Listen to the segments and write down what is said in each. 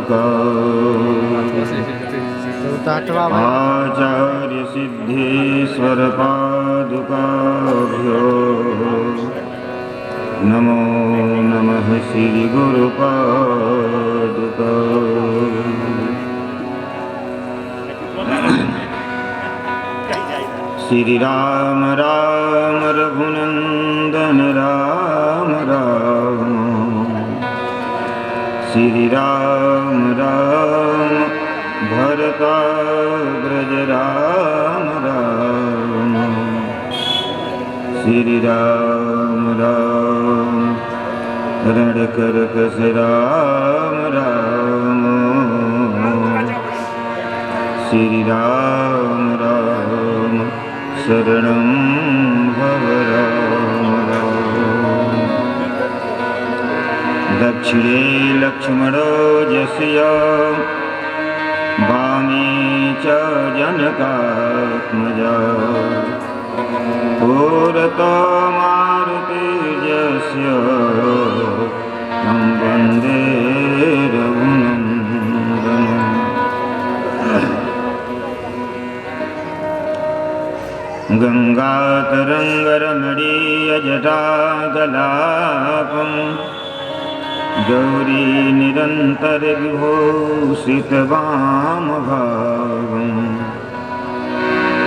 पादुका आचार्य सिद्धेश्वर पादुकाभ्यो नमो नमः श्री गुरु पादुका। श्री राम राम रघुनंदन राम राम, श्री राम राम भरताग्रज राम राम, श्री राम राम रणकरकस राम राम, श्री राम राम शरणं भव राम राम। दक्षिणे लक्ष्मणो जस्य वामे च जनकात्मजा, पुरतो मारुतिर्यस्य तं वन्दे रघुनन्दनम्। गंगातरंगरमणीयजटाकलापं गौरी निरन्तरविभूषितवामभागं,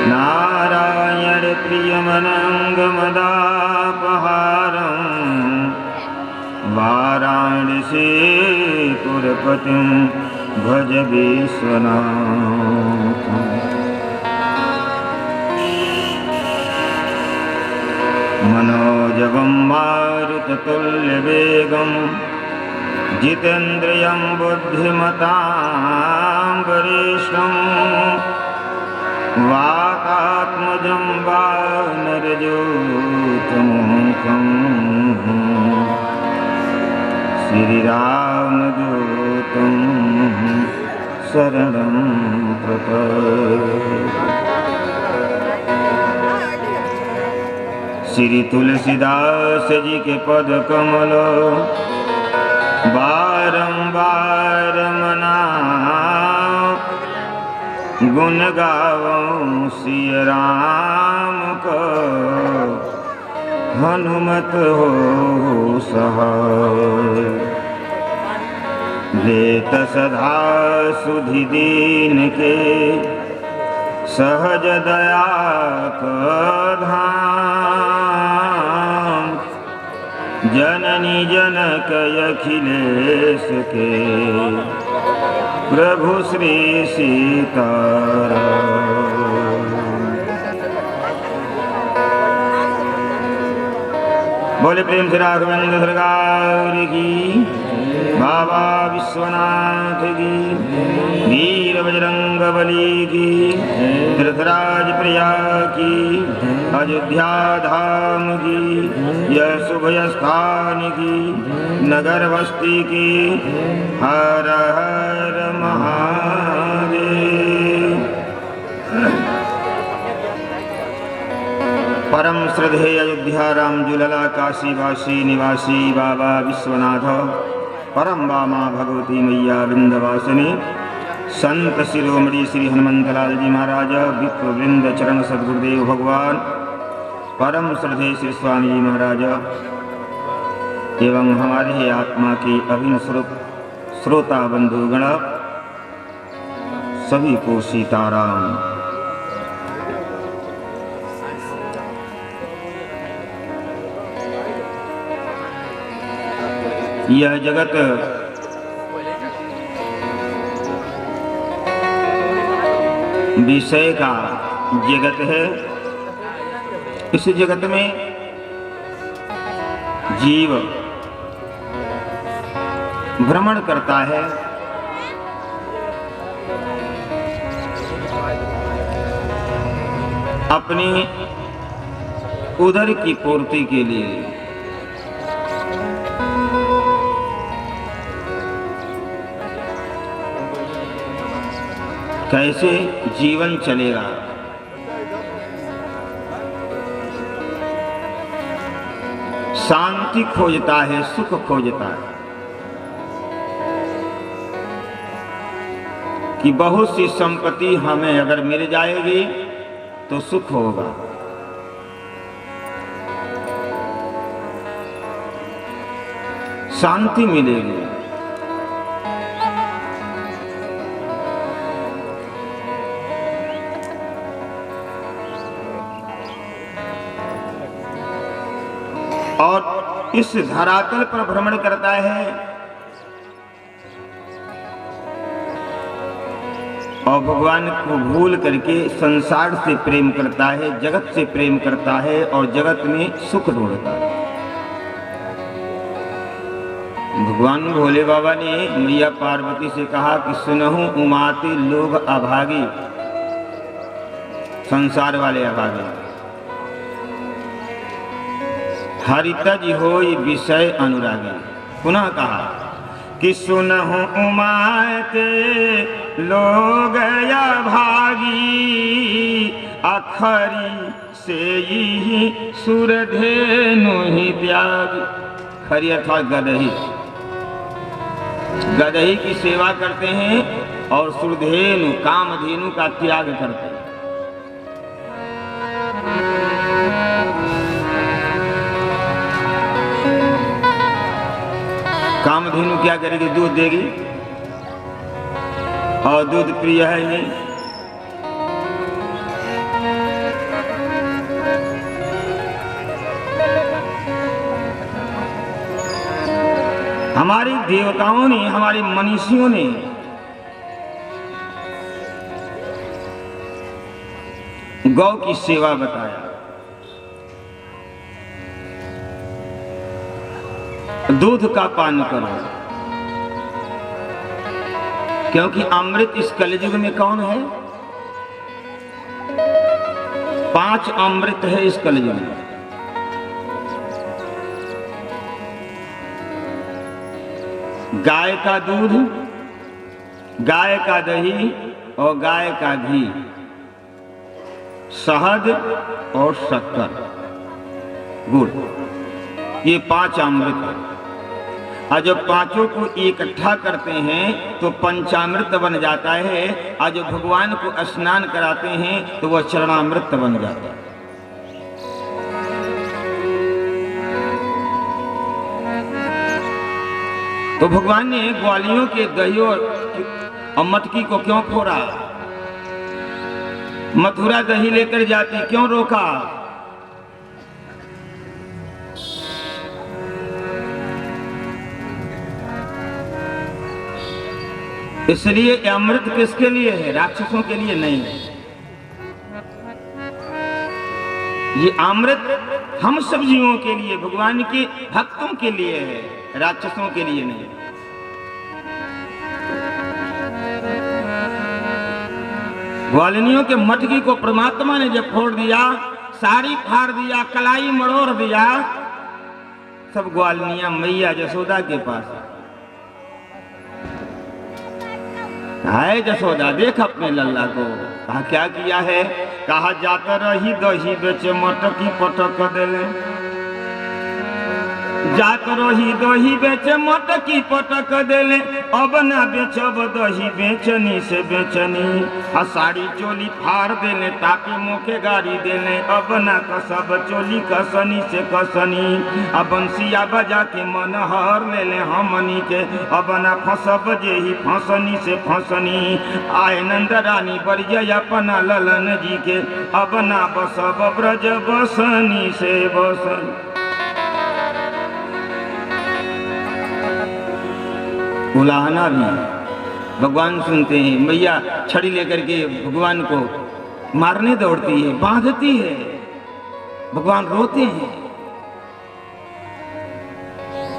नारायण प्रियमनङ्गमदापहारं, वाराणसीपुरपतिं भज विश्वनाथम्। मनोजवं मारुततुल्यवेगं, जितेन्द्रियं बुद्धिमतां वरिष्ठं, वातात्मजं वानरयूथमुखं, श्रीरामदूतं शरणं प्रपद्ये। श्री तुलसीदास जी के पद कमल बारंबार मनाओ, गुण गावों सिय राम को, हनुमत हो सहाय। लेत सदा सुधि दीन के, सहज दया धाम, जननी जनक अखिलेश के, प्रभु श्री सीताराम। बोले प्रेम से राघवेंद्र सरकार की, बाबा विश्वनाथ की, वीर बजरंग बली की, धृतराज प्रिया की, अयोध्या धाम की, यह शुभ स्थान की, नगर बस्ती की, हर हर महादेव। परम श्रद्धेय अयोध्या राम जुलला काशी वासी निवासी बाबा विश्वनाथ, परम बामा भगवती मैया वृंदवासिनी, संत शिरोमणि श्री हनुमंतलाल जी महाराज, विप्र वृंद चरण सद्गुरुदेव भगवान, परम श्रद्धेय श्री स्वामी जी महाराज एवं हमारे ही आत्मा की अभिन्न स्वरूप श्रोता बंधुगण, सभी को सीताराम। यह जगत विषय का जगत है। इस जगत में जीव भ्रमण करता है, अपनी उदर की पूर्ति के लिए। कैसे जीवन चलेगा, शांति खोजता है, सुख खोजता है। कि बहुत सी संपत्ति हमें अगर मिल जाएगी तो सुख होगा, शांति मिलेगी। और इस धरातल पर भ्रमण करता है और भगवान को भूल करके संसार से प्रेम करता है, जगत से प्रेम करता है और जगत में सुख ढूंढता है। भगवान भोले बाबा ने मैया पार्वती से कहा कि सुनहु उमाते लोग अभागी, संसार वाले अभागे, हरितज होई विषय अनुरागी। पुनः कहा कि सुनहु उमाते लोग अभागी, अखरी से ही सुरधेनु ही त्यागी। खरी अर्थात गदही, गदही की सेवा करते हैं और सुरधेनु कामधेनु का त्याग करते हैं। कामधेनु क्या करेगी? दूध देगी और दूध प्रिय है नहीं। हमारी देवताओं ने, हमारे मनीषियों ने गौ की सेवा बताया। दूध का पान करो, क्योंकि अमृत इस कलयुग में कौन है? 5 अमृत है इस कलयुग में। गाय का दूध, गाय का दही और गाय का घी, शहद और शक्कर, गुड़, ये 5 अमृत है। और जब पांचों को इकट्ठा करते हैं तो पंचामृत बन जाता है। और जब भगवान को स्नान कराते हैं तो वह चरणामृत बन जाता है। तो भगवान ने ग्वालियों के दही और मटकी को क्यों फोड़ा? मथुरा दही लेकर जाती, क्यों रोका? इसलिए अमृत किसके लिए है? राक्षसों के लिए नहीं है। ये अमृत हम सब जीवों के लिए, भगवान के भक्तों के लिए है, राक्षसों के लिए नहीं। ग्वालिनियों के मटकी को परमात्मा ने जब फोड़ दिया, साड़ी फाड़ दिया, कलाई मरोड़ दिया, सब ग्वालिनियां मैया जसोदा के पास। हाय जसोदा, देख अपने लल्ला को। कहा क्या किया है? कहा जाता रही दही बेच मटकी पटक देले, जात रही दही बेचे मटकी पटक देले, अब ना बेचब दही बेचनी से बेचनी। आ साड़ी चोली फाड़ देले, ताकि मोके गाड़ी देले, अब ना कसब चोली कसनी से कसनी। आ बंसिया बजा के मन हर लेले हमनी के, अब ना फसब जेही फसनी से फसनी। आए नंद रानी बरिया अपना ललन जी के, अब ना बसब ब्रज बसनी से बसनी। उलाहना भी भगवान सुनते हैं। मैया छड़ी लेकर के भगवान को मारने दौड़ती है, बांधती है, भगवान रोते हैं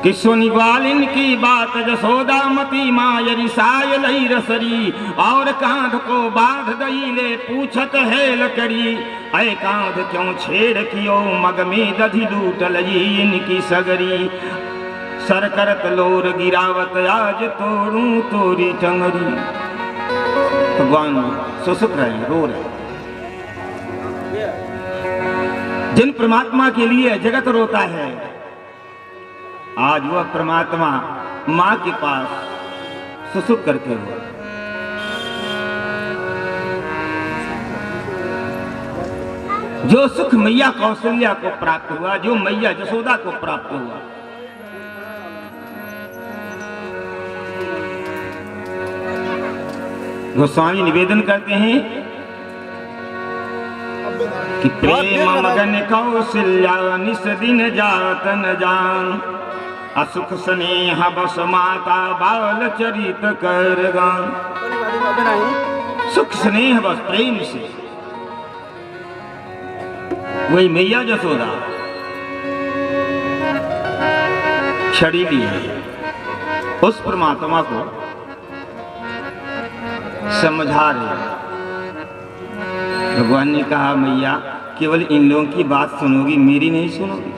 कि सुनी ग्वालिन की बात जसोदा मती मायरी साय लई रसरी। और कांध को बांध दई ले पूछत है लकड़ी, ऐ कांध क्यों छेड़ कियो मग में दधी लूट लई इनकी सगरी। सर करत लोर गिरावत आज तोड़ू तोरी टंगरी। भगवान सुसुक रहे, रो रहे। जिन परमात्मा के लिए जगत रोता है, आज वह परमात्मा माँ के पास सुसुक करके रो। जो सुख मैया कौशल्या को प्राप्त हुआ, जो मैया यशोदा को प्राप्त हुआ, गोस्वामी निवेदन करते हैं कि प्रेम मगन कौशल्या निस दिन जात न जान, असुख स्नेह बस माता बाल चरित कर गान। सुख स्नेह बस प्रेम से वही मैया यशोदा छड़ी ली है, उस परमात्मा को समझा रहे। भगवान ने कहा मैया केवल इन लोगों की बात सुनोगी, मेरी नहीं सुनोगी।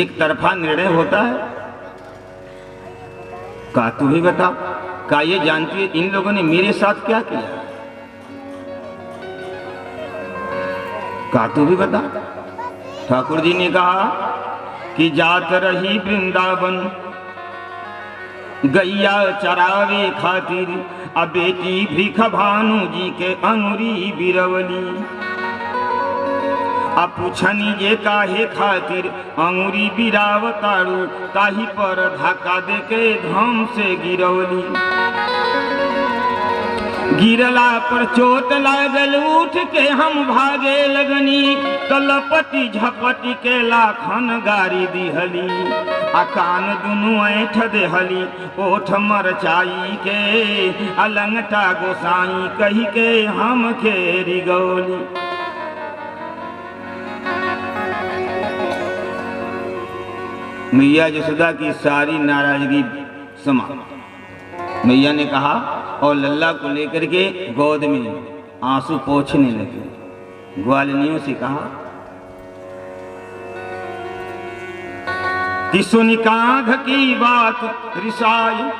एक तरफा निर्णय होता है। कहा तू भी बता, कहा ये जानती है इन लोगों ने मेरे साथ क्या किया। कहा तू भी बता। ठाकुर जी ने कहा कि जात रही वृंदावन गैया चरावे खातिर, अब बेटी भीख भानु जी के अंगुरी बिरवली। अब पूछनी ये काहे खातिर अंगुरी बिरावतारू, ताही पर धक्का दे के धाम से गिरवली। गिरला पर चोट लागल, उठ के हम भागे लगनी, तलपटी झपटी के लाखन गारी दिहली। आ कान दुनू ऐठ देहली, ओठ मरचाई के, अलंगटा गोसाई कही के हम खेरी गौली। मैया यशोदा की सारी नाराजगी समा। मैया ने कहा और लल्ला को लेकर के गोद में आंसू पोंछने लगे। ग्वालिनियों से कहा कि सुनि कांध की बात रिसाय,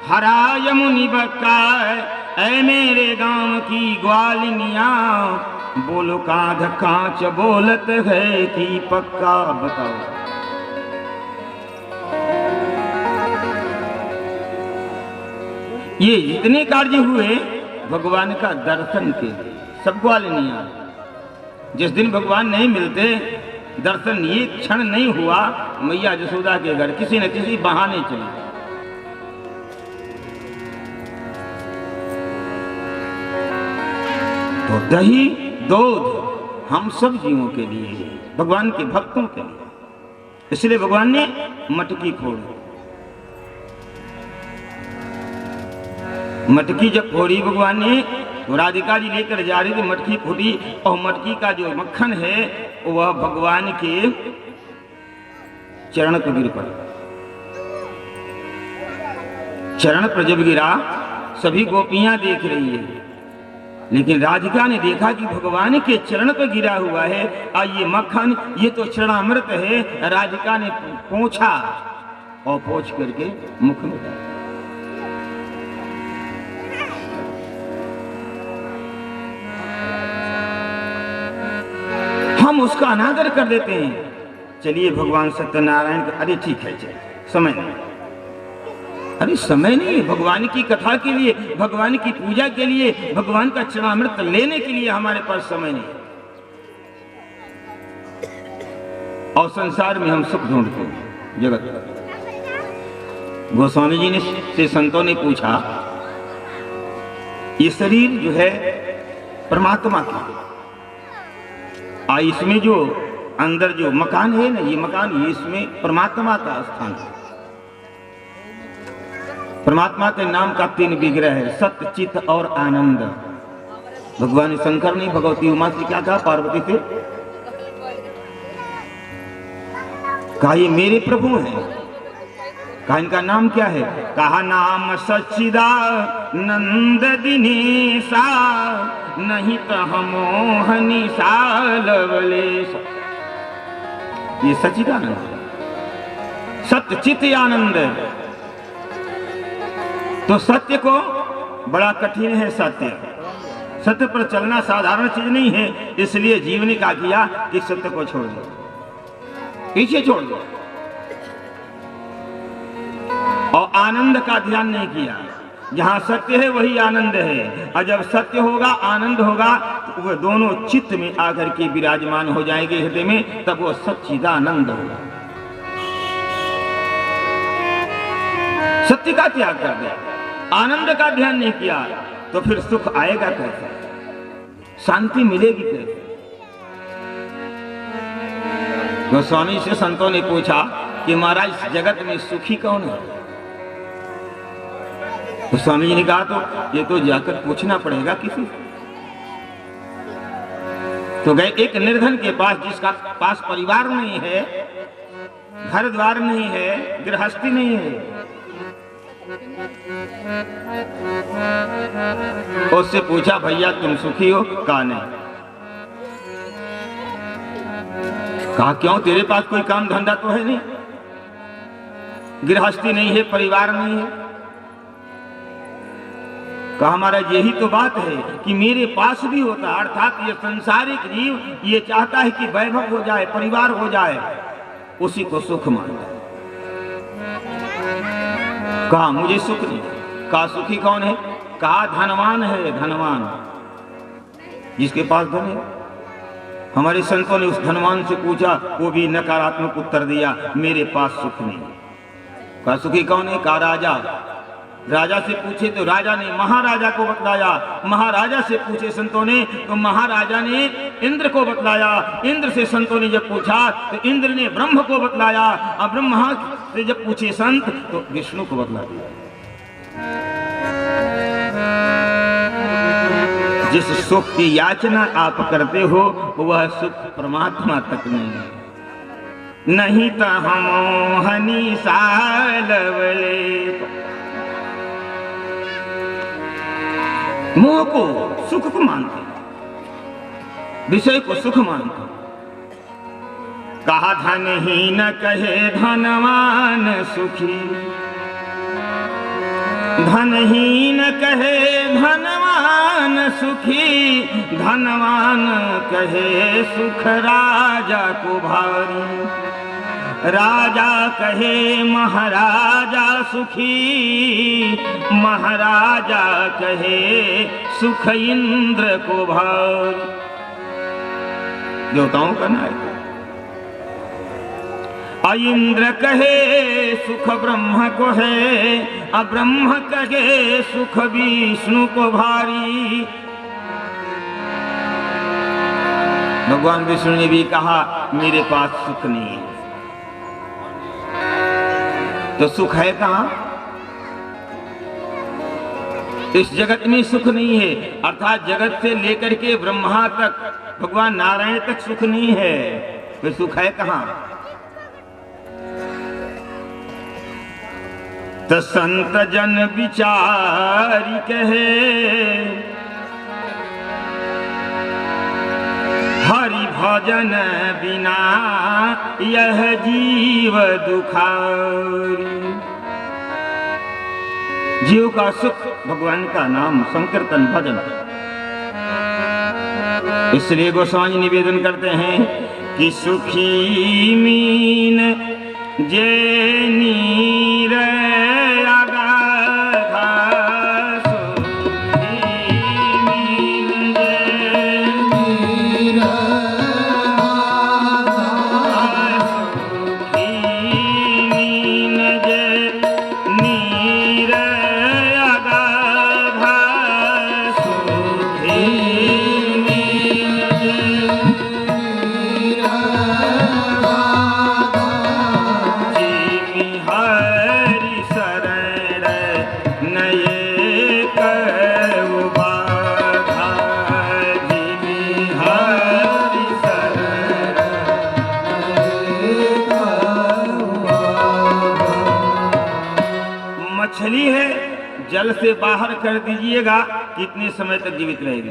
हराय मुनि बकाय। ऐ मेरे गांव की ग्वालिनिया, बोलो कांध कांच बोलत है कि पक्का। बताओ ये जितने कार्य हुए भगवान का दर्शन के सब ग्वालिनियां। जिस दिन भगवान नहीं मिलते, दर्शन ये क्षण नहीं हुआ, मैया यशोदा के घर किसी न किसी बहाने चले। तो दही दूध हम सब जीवों के लिए, भगवान के भक्तों के लिए, इसलिए भगवान ने मटकी फोड़ी। मटकी जब फोड़ी भगवान ने, तो राधिका जी लेकर जा रही थी, मटकी फूटी और मटकी का जो मक्खन है वह भगवान के चरण पर गिर पड़ा। चरण पर जब गिरा सभी गोपियां देख रही है, लेकिन राधिका ने देखा कि भगवान के चरण पर गिरा हुआ है, और ये मक्खन ये तो चरणामृत है। राधिका ने पोंछा और पोंछ करके मुख में डाला। हम उसका अनादर कर देते हैं। चलिए भगवान सत्यनारायण के, अरे ठीक है चलिए, समय नहीं, अरे समय नहीं है भगवान की कथा के लिए, भगवान की पूजा के लिए, भगवान का चरणामृत लेने के लिए हमारे पास समय नहीं। और संसार में हम सुख ढूंढते हैं जगत। गोस्वामी जी ने से संतों ने पूछा, ये शरीर जो है परमात्मा का, इसमें जो अंदर जो मकान है ना, ये मकान ये इसमें परमात्मा का स्थान है। परमात्मा के नाम का 3 विग्रह है, सत्य चित्त और आनंद। भगवान शंकर ने भगवती उमा से क्या कहा, पार्वती से कहा ये मेरे प्रभु हैं। कहा इनका नाम क्या है, कहा नाम सच्चिदानंद दिनेशा, नहीं तो मोहनी सालवलेश। ये सच्चिदानंद है, सत्य चित्त आनंद है। तो सत्य को बड़ा कठिन है, सत्य पर चलना साधारण चीज नहीं है। इसलिए जीव ने क्या किया कि सत्य को छोड़ दो, पीछे छोड़ दो, और आनंद का ध्यान नहीं किया। जहाँ सत्य है वही आनंद है, और जब सत्य होगा आनंद होगा तो वह दोनों चित्त में आकर के विराजमान हो जाएंगे हृदय में, तब वो सच्चिदानंद होगा। सत्य का त्याग कर दिया, आनंद का ध्यान नहीं किया, तो फिर सुख आएगा कैसे, शांति मिलेगी कैसे? गोस्वामी से संतों ने पूछा कि महाराज इस जगत में सुखी कौन है? तो स्वामी जी ने कहा तो ये तो जाकर पूछना पड़ेगा किसी से। तो गए एक निर्धन के पास, जिसका पास परिवार नहीं है, घर द्वार नहीं है, गृहस्थी नहीं है। उससे पूछा भैया तुम सुखी हो? कहा नहीं। कहा क्यों, तेरे पास कोई काम धंधा तो है नहीं, गृहस्थी नहीं है, परिवार नहीं है? कहा महाराज यही तो बात है कि मेरे पास भी होता, अर्थात ये संसारिक जीव ये चाहता है कि वैभव हो जाए, परिवार हो जाए, उसी को सुख मानता है। कहा मुझे सुख नहीं। कहा सुखी कौन है? कहा धनवान है, धनवान, जिसके पास धन है। हमारे संतों ने उस धनवान से पूछा, वो भी नकारात्मक उत्तर दिया, मेरे पास सुख नहीं। कहा सुखी कौन है? कहा राजा। राजा से पूछे तो राजा ने महाराजा को बतलाया, महाराजा से पूछे संतों ने तो महाराजा ने इंद्र को बतलाया, इंद्र से संतों ने जब पूछा तो इंद्र ने ब्रह्म को बतलाया, और ब्रह्मा से जब पूछे संत तो विष्णु को बतला दिया। जिस सुख की याचना आप करते हो वह सुख परमात्मा तक नहीं है। नहीं तो हम हनी सालवले, मोह को सुख को मानते, विषय को सुख मानते। कहा धनहीन कहे धनवान सुखी, धनहीन कहे धनवान सुखी, धनवान कहे सुख राजा को भारी, राजा कहे महाराजा सुखी, महाराजा कहे सुख इंद्र को भारी। देवताओं का नायक। इंद्र कहे सुख ब्रह्म को है, ब्रह्म कहे सुख विष्णु को भारी। भगवान विष्णु ने भी कहा मेरे पास सुख नहीं है। तो सुख है कहां? इस जगत में सुख नहीं है, अर्थात जगत से लेकर के ब्रह्मा तक, भगवान नारायण तक सुख नहीं है। तो सुख है कहां? तो संत जन विचारी कहे, हरि भजन बिना यह जीव दुखारी। जीव का सुख भगवान का नाम संकीर्तन भजन। इसलिए गोस्वामी निवेदन करते हैं कि सुखी मीन जे नीर जल से बाहर कर दीजिएगा, कितने समय तक जीवित रहेगी?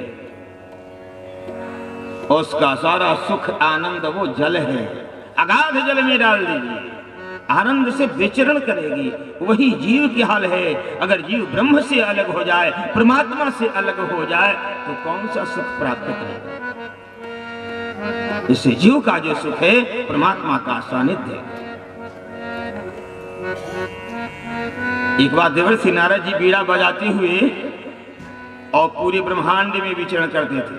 उसका सारा सुख आनंद वो जल है, अगाध जल में डाल दीजिए, आनंद से विचरण करेगी। वही जीव की हाल है। अगर जीव ब्रह्म से अलग हो जाए, परमात्मा से अलग हो जाए, तो कौन सा सुख प्राप्त करेगा? इससे जीव का जो सुख है परमात्मा का सानिध्य। एक बार देवर्षि नारद जी बीड़ा बजाते हुए और पूरे ब्रह्मांड में विचरण करते थे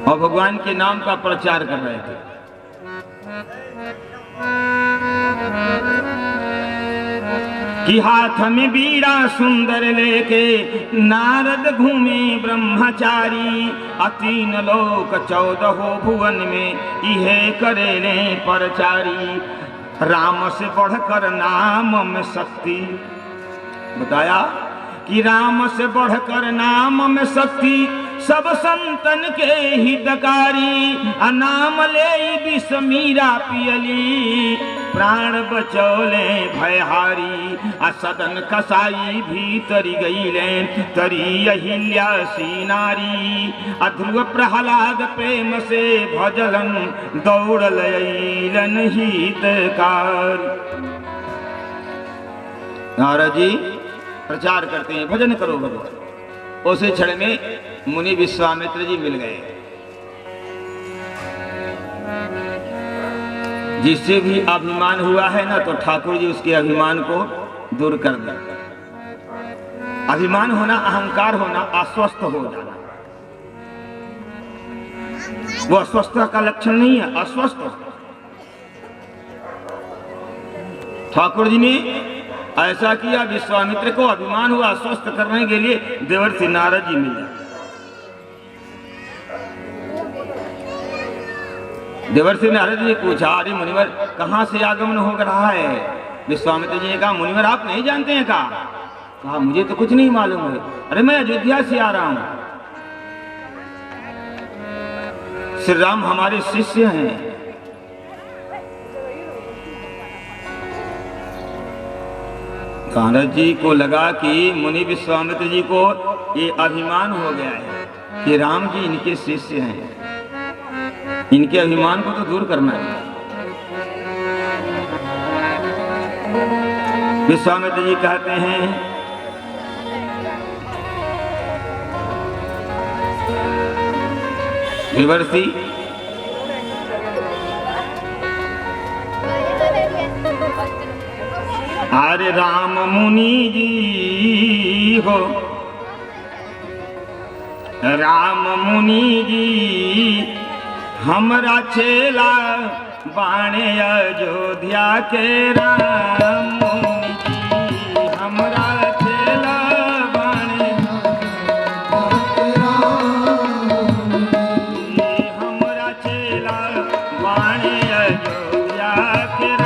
और भगवान के नाम का प्रचार कर रहे थे। कि हाथ में बीड़ा सुंदर लेके नारद घूमे ब्रह्मचारी, 3 लोक 14 भुवन में इहे करेले परचारी। राम से बढ़कर नाम में शक्ति, बताया कि राम से बढ़कर नाम में शक्ति, सब संतन के हितकारी। नाम ले विष मीरा पियली, प्राण बचौले भयहारी। सदन कसाई भीतरी गईले, तरी अहिल्या सी नारी। ध्रुव प्रहलाद प्रेम से भजलन, दौड़ल अइलन हितकार। नारद जी प्रचार करते हैं, भजन करो भगवान। उसी क्षण में मुनि विश्वामित्र जी मिल गए। जिससे भी अभिमान हुआ है ना, तो ठाकुर जी उसके अभिमान को दूर कर दे। अभिमान होना, अहंकार होना, अस्वस्थ हो जाना, वो अस्वस्थता का लक्षण नहीं है। अस्वस्थ ठाकुर जी ने ऐसा किया, विश्वामित्र को अभिमान हुआ, स्वस्थ करने के लिए देवर्षि नारद जी मिले। देवर्षि नारद जी ने पूछा, अरे मुनिवर कहां से आगमन हो रहा है? विश्वामित्र जी ने कहा, मुनिवर आप नहीं जानते हैं? कहा मुझे तो कुछ नहीं मालूम है। अरे मैं अयोध्या से आ रहा हूं, श्री राम हमारे शिष्य हैं। नारद जी को लगा कि मुनि विश्वामित्र जी को ये अभिमान हो गया है कि राम जी इनके शिष्य हैं, इनके अभिमान को तो दूर करना है। विश्वामित्र जी कहते हैं, देवर्षि अरे राम मुनि जी हो, राम मुनि जी हमरा चेला बाणे अयोध्या के। राम मुनि जी हमरा चेला बाणे, हमरा चेला बाणे अयोध्या के।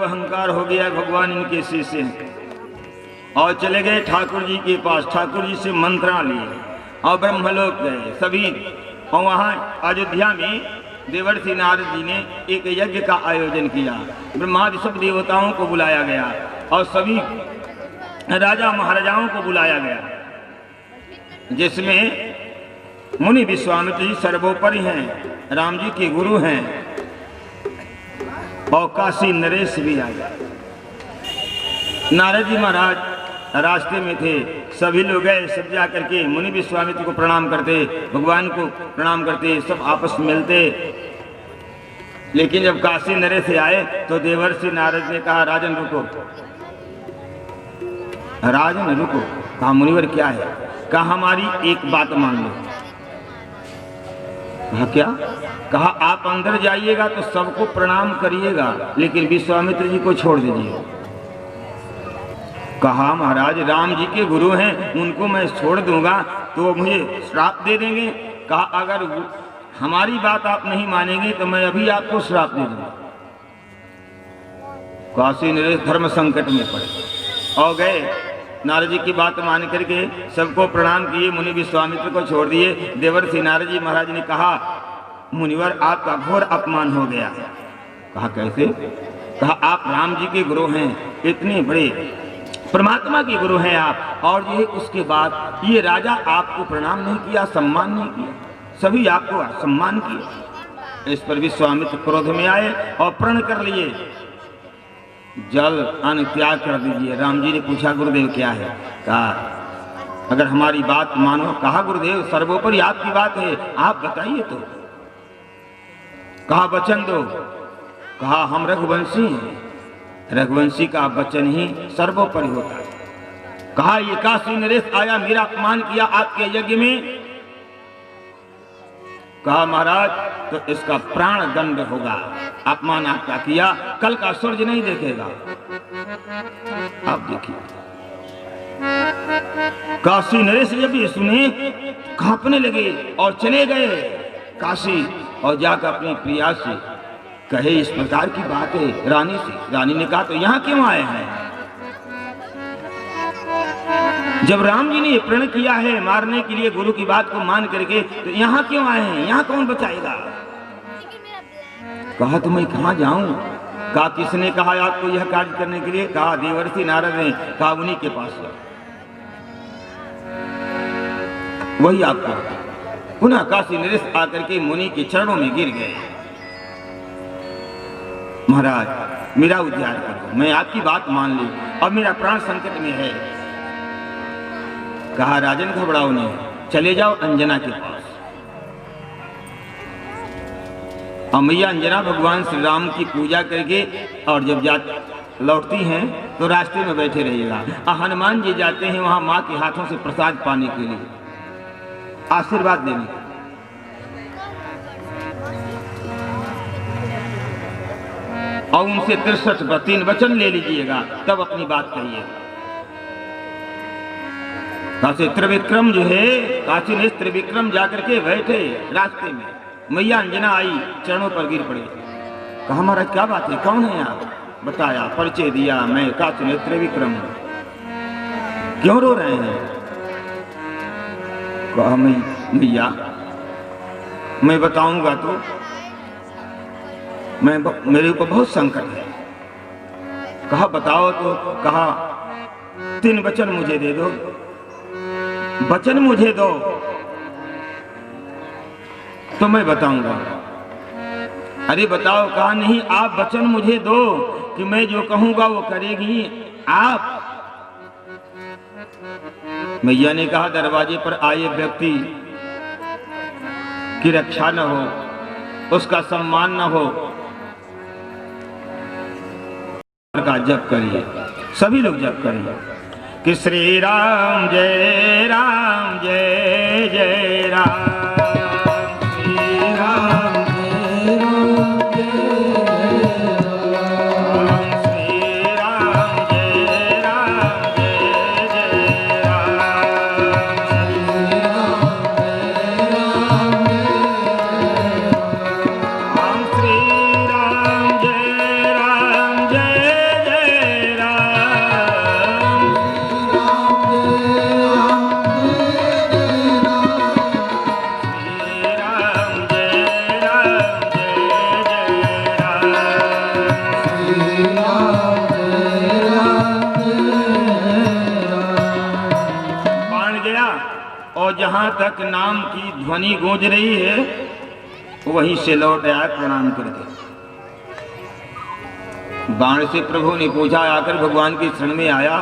अहंकार हो गया भगवान इनके शिष्य हैं। और चले गए ठाकुर जी के पास, ठाकुर जी से मंत्रणा लिए और ब्रह्मलोक गए सभी। और वहाँ अयोध्या में देवर्षि नारद जी ने एक यज्ञ का आयोजन किया। ब्रह्मादि सब देवताओं को बुलाया गया और सभी राजा महाराजाओं को बुलाया गया, जिसमें मुनि विश्वामित्र जी सर्वोपरि हैं, राम जी के गुरु हैं, और काशी नरेश भी आया। नारद जी महाराज रास्ते में थे, सभी लोग गए, सब जा करके मुनि विश्वामित्र को प्रणाम करते, भगवान को प्रणाम करते, सब आपस में मिलते। लेकिन जब काशी नरेश से आए तो देवर्षि नारद ने कहा, राजन रुको, राजन रुको। कहा, मुनिवर क्या है? कहा, हमारी एक बात मान लो। कहा, क्या? कहा, आप अंदर जाइएगा तो सबको प्रणाम करिएगा, लेकिन विश्वामित्र जी को छोड़ दीजिए। कहा, महाराज राम जी के गुरु हैं, उनको मैं छोड़ दूंगा तो मुझे श्राप दे देंगे। कहा, अगर हमारी बात आप नहीं मानेंगे तो मैं अभी आपको श्राप दे दूंगा। काशी नरेश धर्म संकट में पड़े और गए। नारद जी की बात मान करके सबको प्रणाम किए, मुनि विश्वामित्र को छोड़ दिए। देवर्षि नारद जी महाराज ने कहा, मुनिवर आपका घोर अपमान हो गया। कहा, कैसे? कहा, आप राम जी के गुरु हैं, इतने बड़े परमात्मा के गुरु हैं आप, और ये उसके बाद ये राजा आपको प्रणाम नहीं किया, सम्मान नहीं किया, सभी आपको सम्मान किया। इस पर विश्वामित्र क्रोध में आए और प्रण कर लिए, जल अन्न त्याग कर दीजिए। राम जी ने पूछा, गुरुदेव क्या है? कहा, अगर हमारी बात मानो। कहा, गुरुदेव सर्वोपरि आपकी बात है, आप बताइए तो। कहा, वचन दो। कहा, हम रघुवंशी हैं, रघुवंशी का वचन ही सर्वोपरि होता है। कहा, ये काशी नरेश आया, मेरा अपमान किया आपके यज्ञ में। कहा, महाराज तो इसका प्राण दंड होगा, अपमान आपका किया, कल का सूर्य नहीं देखेगा। आप देखिए, काशी नरेश जब ये सुने कांपने लगे और चले गए काशी, और जाकर अपनी प्रिया से कहे, इस प्रकार की बात है रानी से। रानी ने कहा, तो यहाँ क्यों आए हैं? जब राम जी ने प्रण किया है मारने के लिए गुरु की बात को मान करके, तो यहाँ क्यों आए हैं? यहाँ कौन बचाएगा? कहा, तो मैं कहाँ जाऊं? कहा, किसने कहा आपको यह कार्य करने के लिए? कहा, देवर्षि नारद ने। कहा, उन्हीं के पास जाओ, वही आपको। पुनः काशी नरेश आकर के मुनि के चरणों में गिर गए। महाराज मेरा उद्धार कर दो, मैं आपकी बात मान ली, अब मेरा प्राण संकट में है। कहा, राजन घबराओ नहीं, चले जाओ अंजना के पास। और मैया अंजना भगवान श्री राम की पूजा करके और जब लौटती हैं तो रास्ते में बैठे रहिएगा। हनुमान जी जाते हैं वहां माँ के हाथों से प्रसाद पाने के लिए, आशीर्वाद देने। और उनसे 63 वचन ले लीजिएगा, तब अपनी बात कहिएगा। काशी त्रिविक्रम जो है, काशी ने त्रिविक्रम जाकर के बैठे रास्ते में। मैया अंजना आई, चरणों पर गिर पड़ी। कहा, महाराज क्या बात है, कौन है आप? बताया, परिचय दिया, मैं काशी ने त्रिविक्रम हूं। क्यों रो रहे हैं? कहा, मैया मैं बताऊंगा तो मेरे ऊपर बहुत संकट है। कहा, बताओ तो। कहा, 3 वचन मुझे दे दो, वचन मुझे दो तो मैं बताऊंगा। अरे बताओ। कहा, नहीं, आप वचन मुझे दो कि मैं जो कहूंगा वो करेगी आप। मैया ने कहा, दरवाजे पर आए व्यक्ति की रक्षा न हो, उसका सम्मान न हो, का जप करिए, सभी लोग जप करिए कि श्री राम जय राम जय जय राम, श्री राम जय राम जय राम, श्री राम जय राम जय जय राम, श्री राम जय राम जय राम, श्री राम जय राम जय और जहां तक नाम की ध्वनि गूंज रही है वहीं से लौट आया प्रणाम करके। बाण से प्रभु ने पूछा, आकर भगवान की शरण में आया।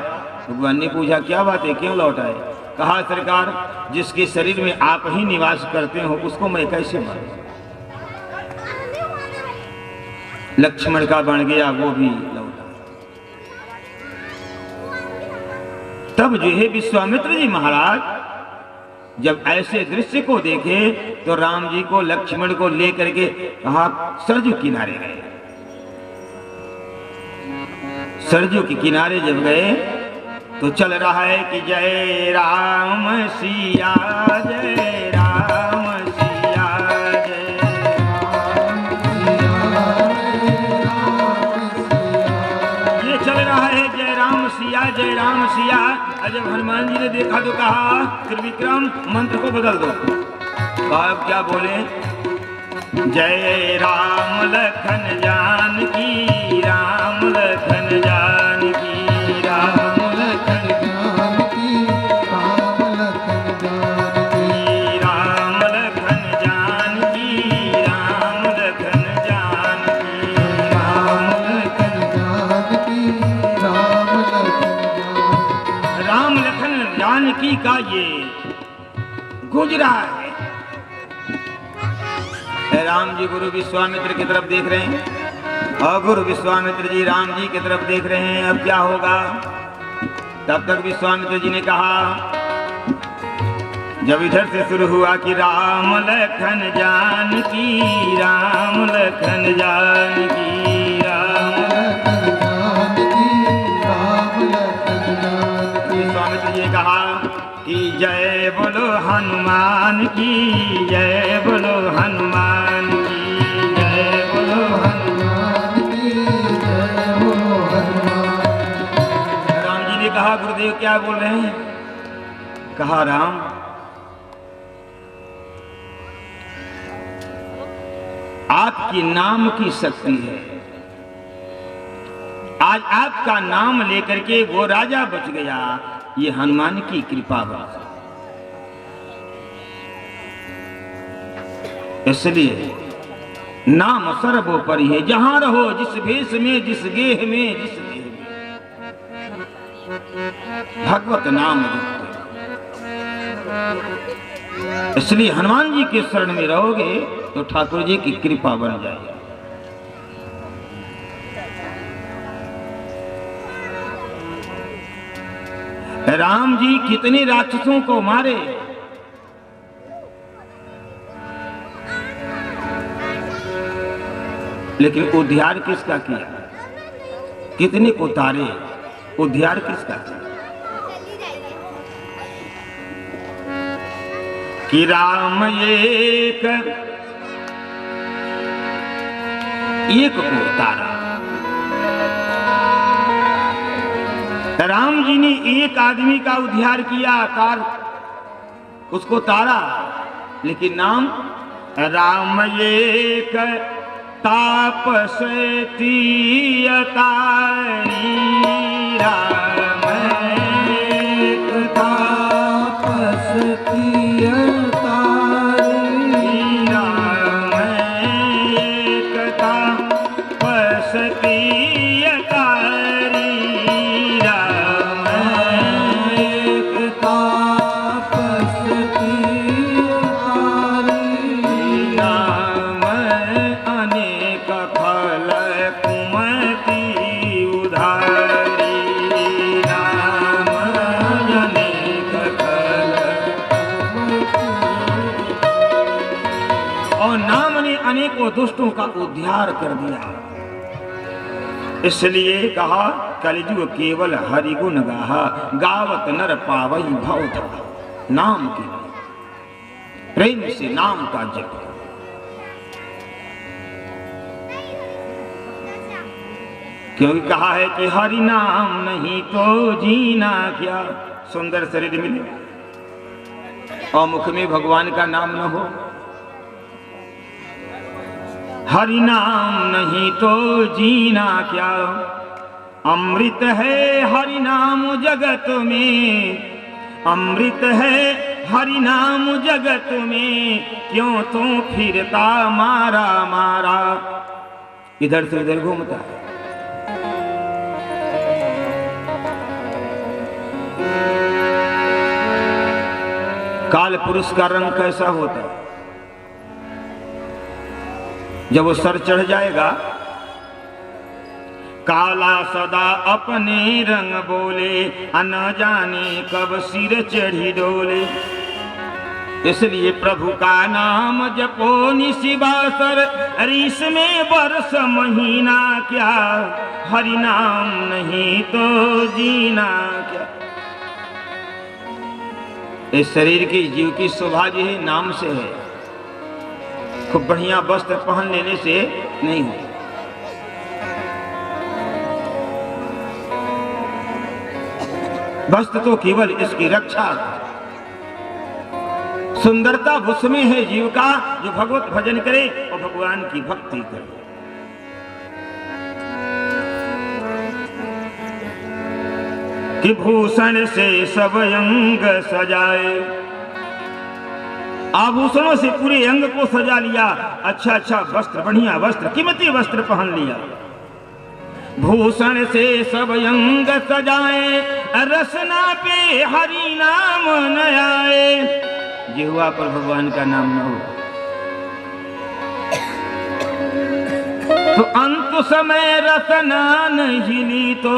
भगवान ने पूछा क्या बात है, क्यों लौट आए? कहा सरकार, जिसके शरीर में आप ही निवास करते हो उसको मैं कैसे मारूं? लक्ष्मण का बन गया, वो भी लौटा। तब जो है विश्वामित्र जी महाराज जब ऐसे दृश्य को देखे तो राम जी को लक्ष्मण को लेकर के कहा सरजू किनारे गए। सरजू के किनारे जब गए तो चल रहा है कि जय राम सिया जय राम सिया जय ये चल रहा है जय राम सिया। जब हनुमान जी ने देखा तो कहा त्रिविक्रम मंत्र को बदल दो। अब क्या बोले? जय राम लखन जानकी राम लखन जानकी राम लखन जानकी राम लखन जानकी राम लखन जानकी राम लखन जानकी राम लखन जानकी राम लखन जानकी। राम लखन जानकी का ये गूंज रहा है। राम जी गुरु विश्वामित्र की तरफ देख रहे हैं और गुरु विश्वामित्र जी राम जी की तरफ देख रहे हैं। अब क्या होगा? तब तक विश्वामित्र जी ने कहा, जब इधर से शुरू हुआ कि राम लखन जानकी राम लखन जानकी राम लखन जानकी राम लखन जानकी। विश्वामित्र जी ने कहा कि जय बोलो हनुमान की जय बोलो हनुमान की जय बोलो हनुमान की जय बोलो हनुमान। राम जी ने कहा गुरुदेव क्या बोल रहे हैं? कहा राम आपकी नाम की शक्ति है। आज आपका नाम लेकर के वो राजा बच गया, ये हनुमान की कृपा बस। इसलिए नाम सर्वोपरि है। जहां रहो, जिस भेष में, जिस गेह में, जिस देह में, भगवत नाम जपते। इसलिए हनुमान जी के शरण में रहोगे तो ठाकुर जी की कृपा बन जाएगी। राम जी कितने राक्षसों को मारे, लेकिन उद्धार किसका किया? कितने को तारे, उद्धार किसका किया? कि राम एक को तारा। राम जी ने एक आदमी का उद्धार किया, उसको तारा, लेकिन नाम राम एक तापस तीय तारी। राम एक तापस तीय तारी। राम एक तापस तीय तारी। राम एक तापस तीय तारी। राम अनेक फल कुमति उधारी। राम अनेक फल। और नाम ने अनेकों दुष्टों का उद्धार कर दिया। इसलिए कहा कलिजुग केवल हरि गुण गाहा, गावत नर पावई भव तथा। नाम के प्रेम से नाम का जप। क्योंकि कहा है कि हरि नाम नहीं तो जीना क्या। सुंदर शरीर मिले और मुख में भगवान का नाम न हो। हरि नाम नहीं तो जीना क्या। अमृत है हरि नाम जगत में, अमृत है हरि नाम जगत में क्यों तू फिरता मारा मारा। इधर से उधर घूमता है। काल पुरुष का रंग कैसा होता है? जब वो सर चढ़ जाएगा, काला सदा अपने रंग बोले, न जाने कब सिर चढ़ी डोले। इसलिए प्रभु का नाम जपो निशिबासर, रीस में वर्ष महीना क्या, हरि नाम नहीं तो जीना क्या। इस शरीर की जीव की शोभा जो है नाम से है। खूब बढ़िया वस्त्र पहन लेने से नहीं हो। वस्त्र तो केवल इसकी रक्षा। सुंदरता उसमें है जीव का जो भगवत भजन करे और भगवान की भक्ति करे। कि भूषण से सब अंग सजाए, आभूषणों से पूरे अंग को सजा लिया। अच्छा अच्छा वस्त्र, बढ़िया वस्त्र, कीमती वस्त्र पहन लिया। भूषण से सब अंग सजाए, रसना पे हरि नाम न आए। जिह्वा पर भगवान का नाम न हो तो अंत समय रसना नहीं ली। तो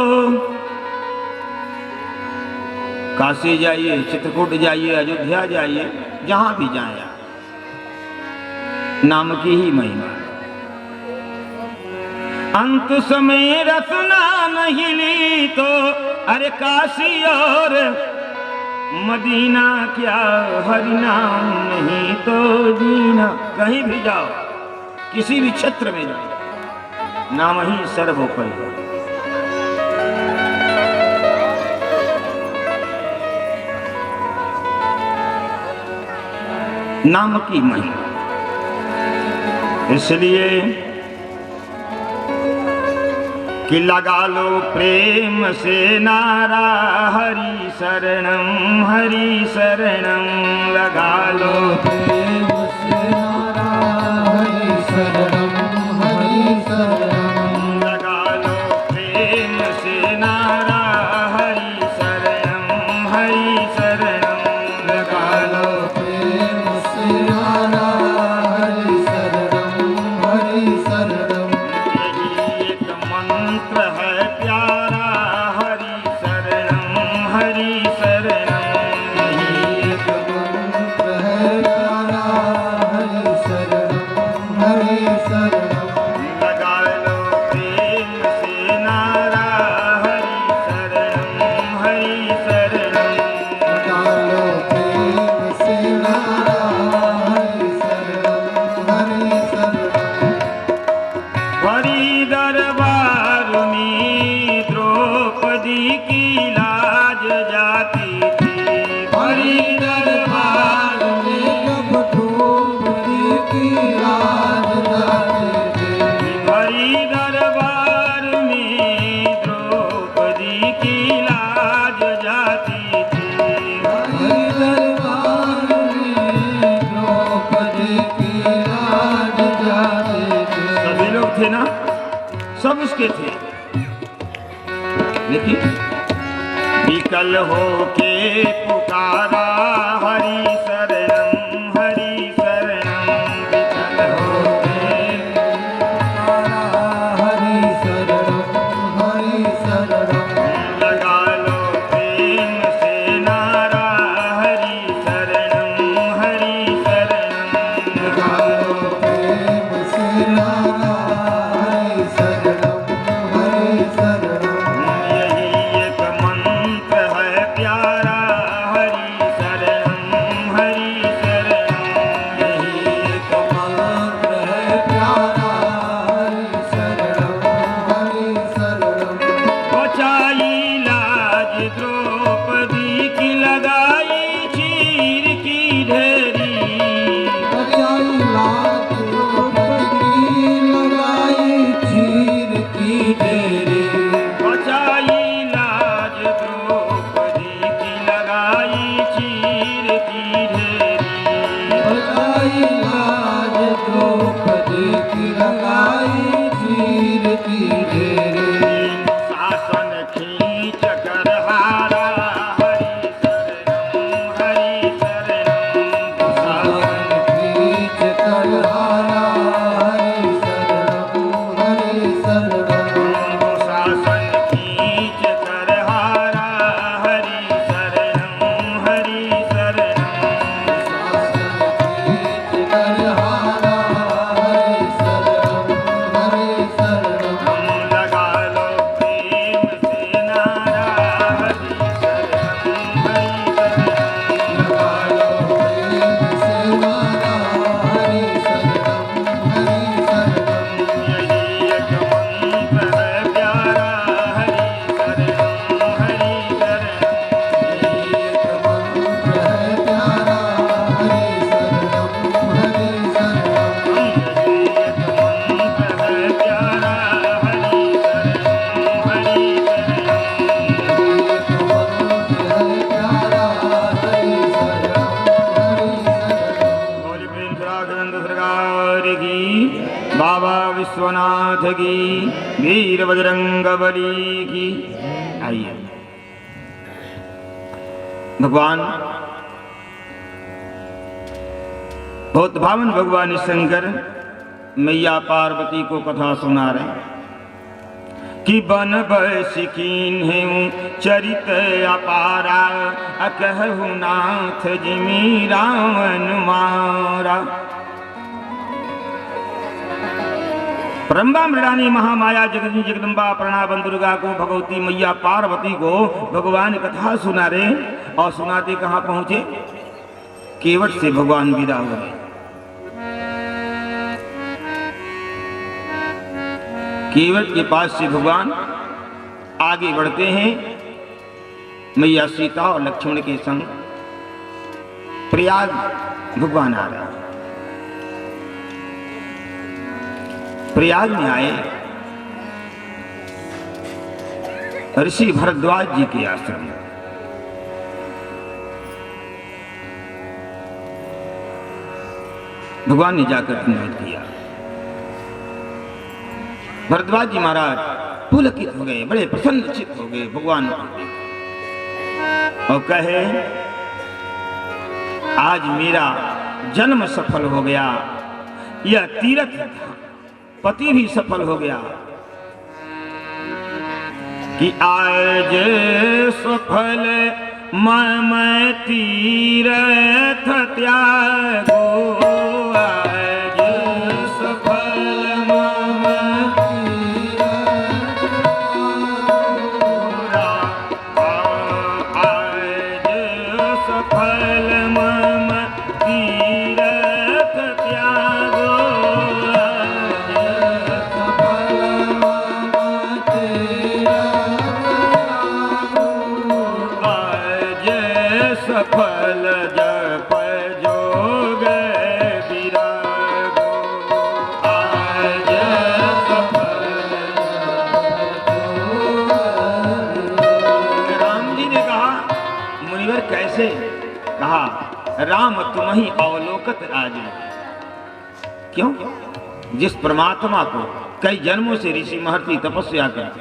काशी जाइए, चित्रकूट जाइए, अयोध्या जाइए, जहां भी जाए नाम की ही महिमा। अंत समय रसना नहीं ली तो अरे काशी और मदीना क्या, हरि नाम नहीं तो जीना। कहीं भी जाओ, किसी भी क्षेत्र में जाओ, नाम ही सर्वोपरि। नाम की महिमा। इसलिए कि लगा लो प्रेम से नारा, हरि शरणम हरि शरणम। लगा लो प्रेम से नारा, हरि शरणम हरि शरणम। लगा लो प्रेम से नारा, हरि शरणम हरि शरणम। लगा लो प्रेम से नारा, हरि शरणम हरि शरणम। यही एक मंत्र है प्यारा, हरि शरणम हरि शरणम। यही एक मंत्र है प्यारा, हरि शरणम हरि शरणम। लगा लो प्रेम से नारा, हरि शरणम हरि शरणम। लगा लो प्रेम से नारा, हरि शरणम हरि शरणम। हरि दरबार में द्रौपदी की लाज जाती थी। हरि दरबार में जब द्रौपदी की लाज जाती थी। हरि दरबार में द्रौपदी की लाज जाती थी। हरि दरबार में द्रौपदी की लाज जाती थी। सभी लोग थे ना, सब उसके थे। लेकिन विकल हो के पुकारा, हरि शरणम हरि शरणम। विकल हो के पुकारा, हरि शरणम हरि शरणम। लगा लो प्रेम से नारा, हरि शरणम हरि शरणम। लगा लो प्रेम से नारा, हरि शरणम हरि शरणम। यही एक मंत्र है प्यारा, हरि शरणम हरि शरणम। यही एक मंत्र है प्यारा, हरि शरणम हरि शरणम। बचाई लाज द्रौपदी की, लगाई चीर की ढेरी। बचाई लाज द्रौपदी, लगाई चीर की ढेरी। बचाई लाज द्रौपदी की, लगाई चीर की नाथ की, वीर बजरंग बली की। आइए भगवान बहुत भावन भगवान शंकर मैया पार्वती को कथा सुना रहे कि बन बसिकीन चरित अपारा, अकहु नाथ जिमी रावण मारा। परम्बा मृडानी महामाया जगदनी जगदम्बा प्रणाम दुर्गा को, भगवती मैया पार्वती को भगवान कथा सुना रहे। और सुनाते कहाँ पहुंचे? केवट से भगवान विदा हो गए। केवट के पास से भगवान आगे बढ़ते हैं। मैया सीता और लक्ष्मण के संग प्रयाग भगवान आ रहा। प्रयाग में आए ऋषि भरद्वाज जी के आश्रम में। भगवान ने जाकर पुनरुत किया। भरद्वाज जी महाराज पुलकित हो गए, बड़े प्रसन्नचित हो गए भगवान को देख और कहे, आज मेरा जन्म सफल हो गया, यह तीर्थ था, पति भी सफल हो गया कि आज सफल मम तीर्थ त्यागो, आज सफल मम तीर्थ आज सफल मम तीर्थ त्यागो, सफल जप जोग विरागो, आज सफल। राम जी ने कहा, मुनिवर कैसे? कहा, राम तुम ही अवलोकत आज। क्यों? जिस परमात्मा को कई जन्मों से ऋषि महर्षि तपस्या करते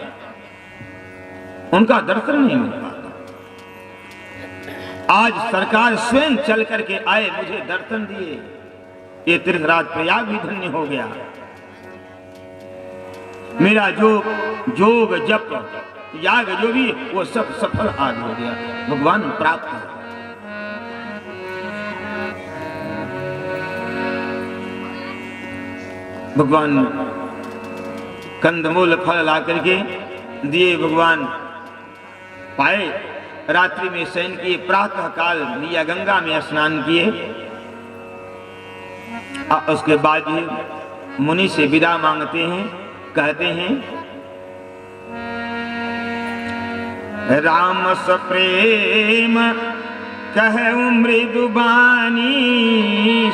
उनका दर्शन नहीं मिल पाता, आज सरकार स्वयं चल करके आए, मुझे दर्शन दिए। ये तीर्थराज प्रयाग भी धन्य हो गया। मेरा जो जोग जप याग जो भी वो सब सफल आज हो गया, भगवान प्राप्त हो। भगवान कंदमूल फल ला करके दिए, भगवान पाए, रात्रि में शयन किए, प्रातः काल मैया गंगा में स्नान किए। उसके बाद ही मुनि से विदा मांगते हैं, कहते हैं, राम सप्रेम कहूं मृदुबानी।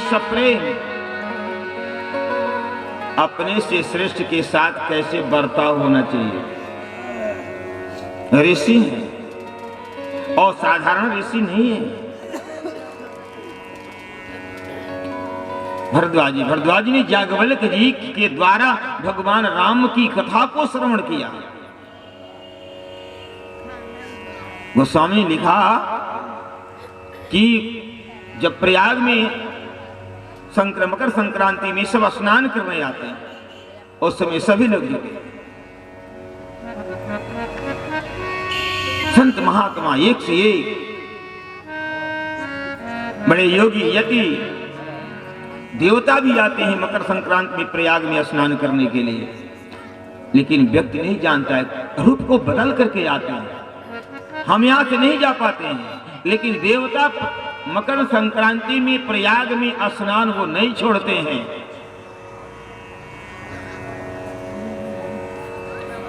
सप्रेम अपने से श्रेष्ठ के साथ कैसे बर्ताव होना चाहिए। ऋषि है और साधारण ऋषि नहीं है। भरद्वाज ने याज्ञवल्क्य जी के द्वारा भगवान राम की कथा को श्रवण किया। गोस्वामी ने लिखा कि जब प्रयाग में मकर संक्रांति में सब स्नान करने आते हैं, उस समय सभी लोग जुटे, संत महात्मा एक से एक, बड़े योगी यति देवता भी आते हैं मकर संक्रांति में प्रयाग में स्नान करने के लिए। लेकिन व्यक्ति नहीं जानता है, रूप को बदल करके आते हैं। हम यहां से नहीं जा पाते हैं, लेकिन देवता मकर संक्रांति में प्रयाग में स्नान वो नहीं छोड़ते हैं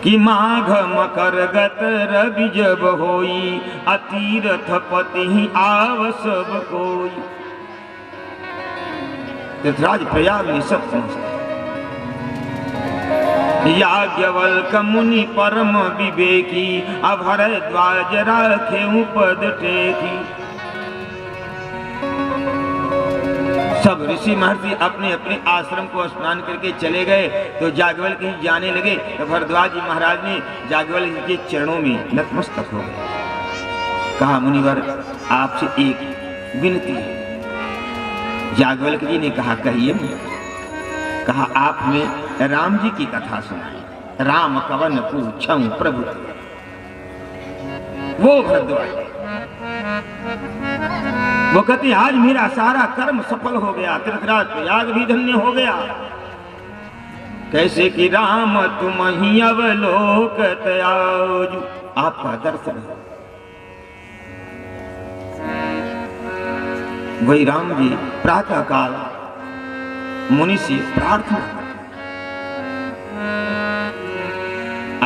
कि माघ मकर गत रवि जब होई, अतीरथ पति आव सब कोई। तीर्थराज प्रयाग में सब समझते। याज्ञवल्क्य मुनि परम विवेकी, अभरद्वाज राखे पद टेकी। सब ऋषि महर्षि अपने अपने आश्रम को स्नान करके चले गए। तो जाज्ञवल्क्य कहीं जाने लगे तो भरद्वाज जी महाराज ने जाज्ञवल्क्य जी के चरणों में नतमस्तक हो गए। कहा, मुनिवर आपसे एक विनती है। जाज्ञवल्क्य जी ने कहा, कहिए। कहा, आप हमें राम जी की कथा सुनाएं। राम कवन पूछऊं प्रभु। वो भरद्वाज वो कहते, आज मेरा सारा कर्म सफल हो गया, तीर्थराज प्रयाग भी धन्य हो गया। कैसे कि राम तुम ही अवलोकत आजु, आपका दर्शन। वही राम जी प्रातः काल मुनि से प्रार्थना करते।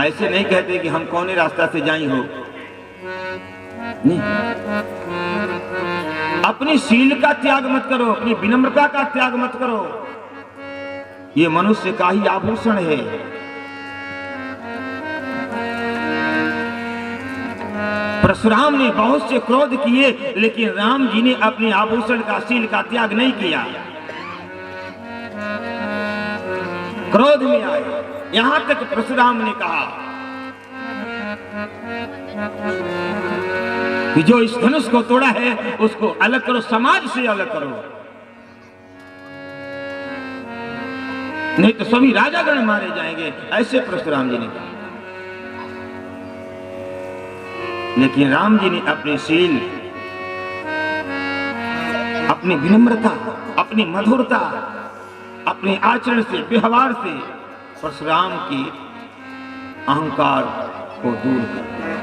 ऐसे नहीं कहते कि हम कौन रास्ता से जाई हो, नहीं। अपनी शील का त्याग मत करो, अपनी विनम्रता का त्याग मत करो। ये मनुष्य का ही आभूषण है। परशुराम ने बहुत से क्रोध किए, लेकिन राम जी ने अपने आभूषण का, शील का त्याग नहीं किया। क्रोध में आए। यहां तक परशुराम ने कहा कि जो इस धनुष को तोड़ा है उसको अलग करो, समाज से अलग करो, नहीं तो सभी राजागण मारे जाएंगे। ऐसे परशुराम जी ने कहा। लेकिन राम जी ने अपनी शील, अपनी विनम्रता, अपनी मधुरता, अपने आचरण से, व्यवहार से परशुराम के अहंकार को दूर कर दिया।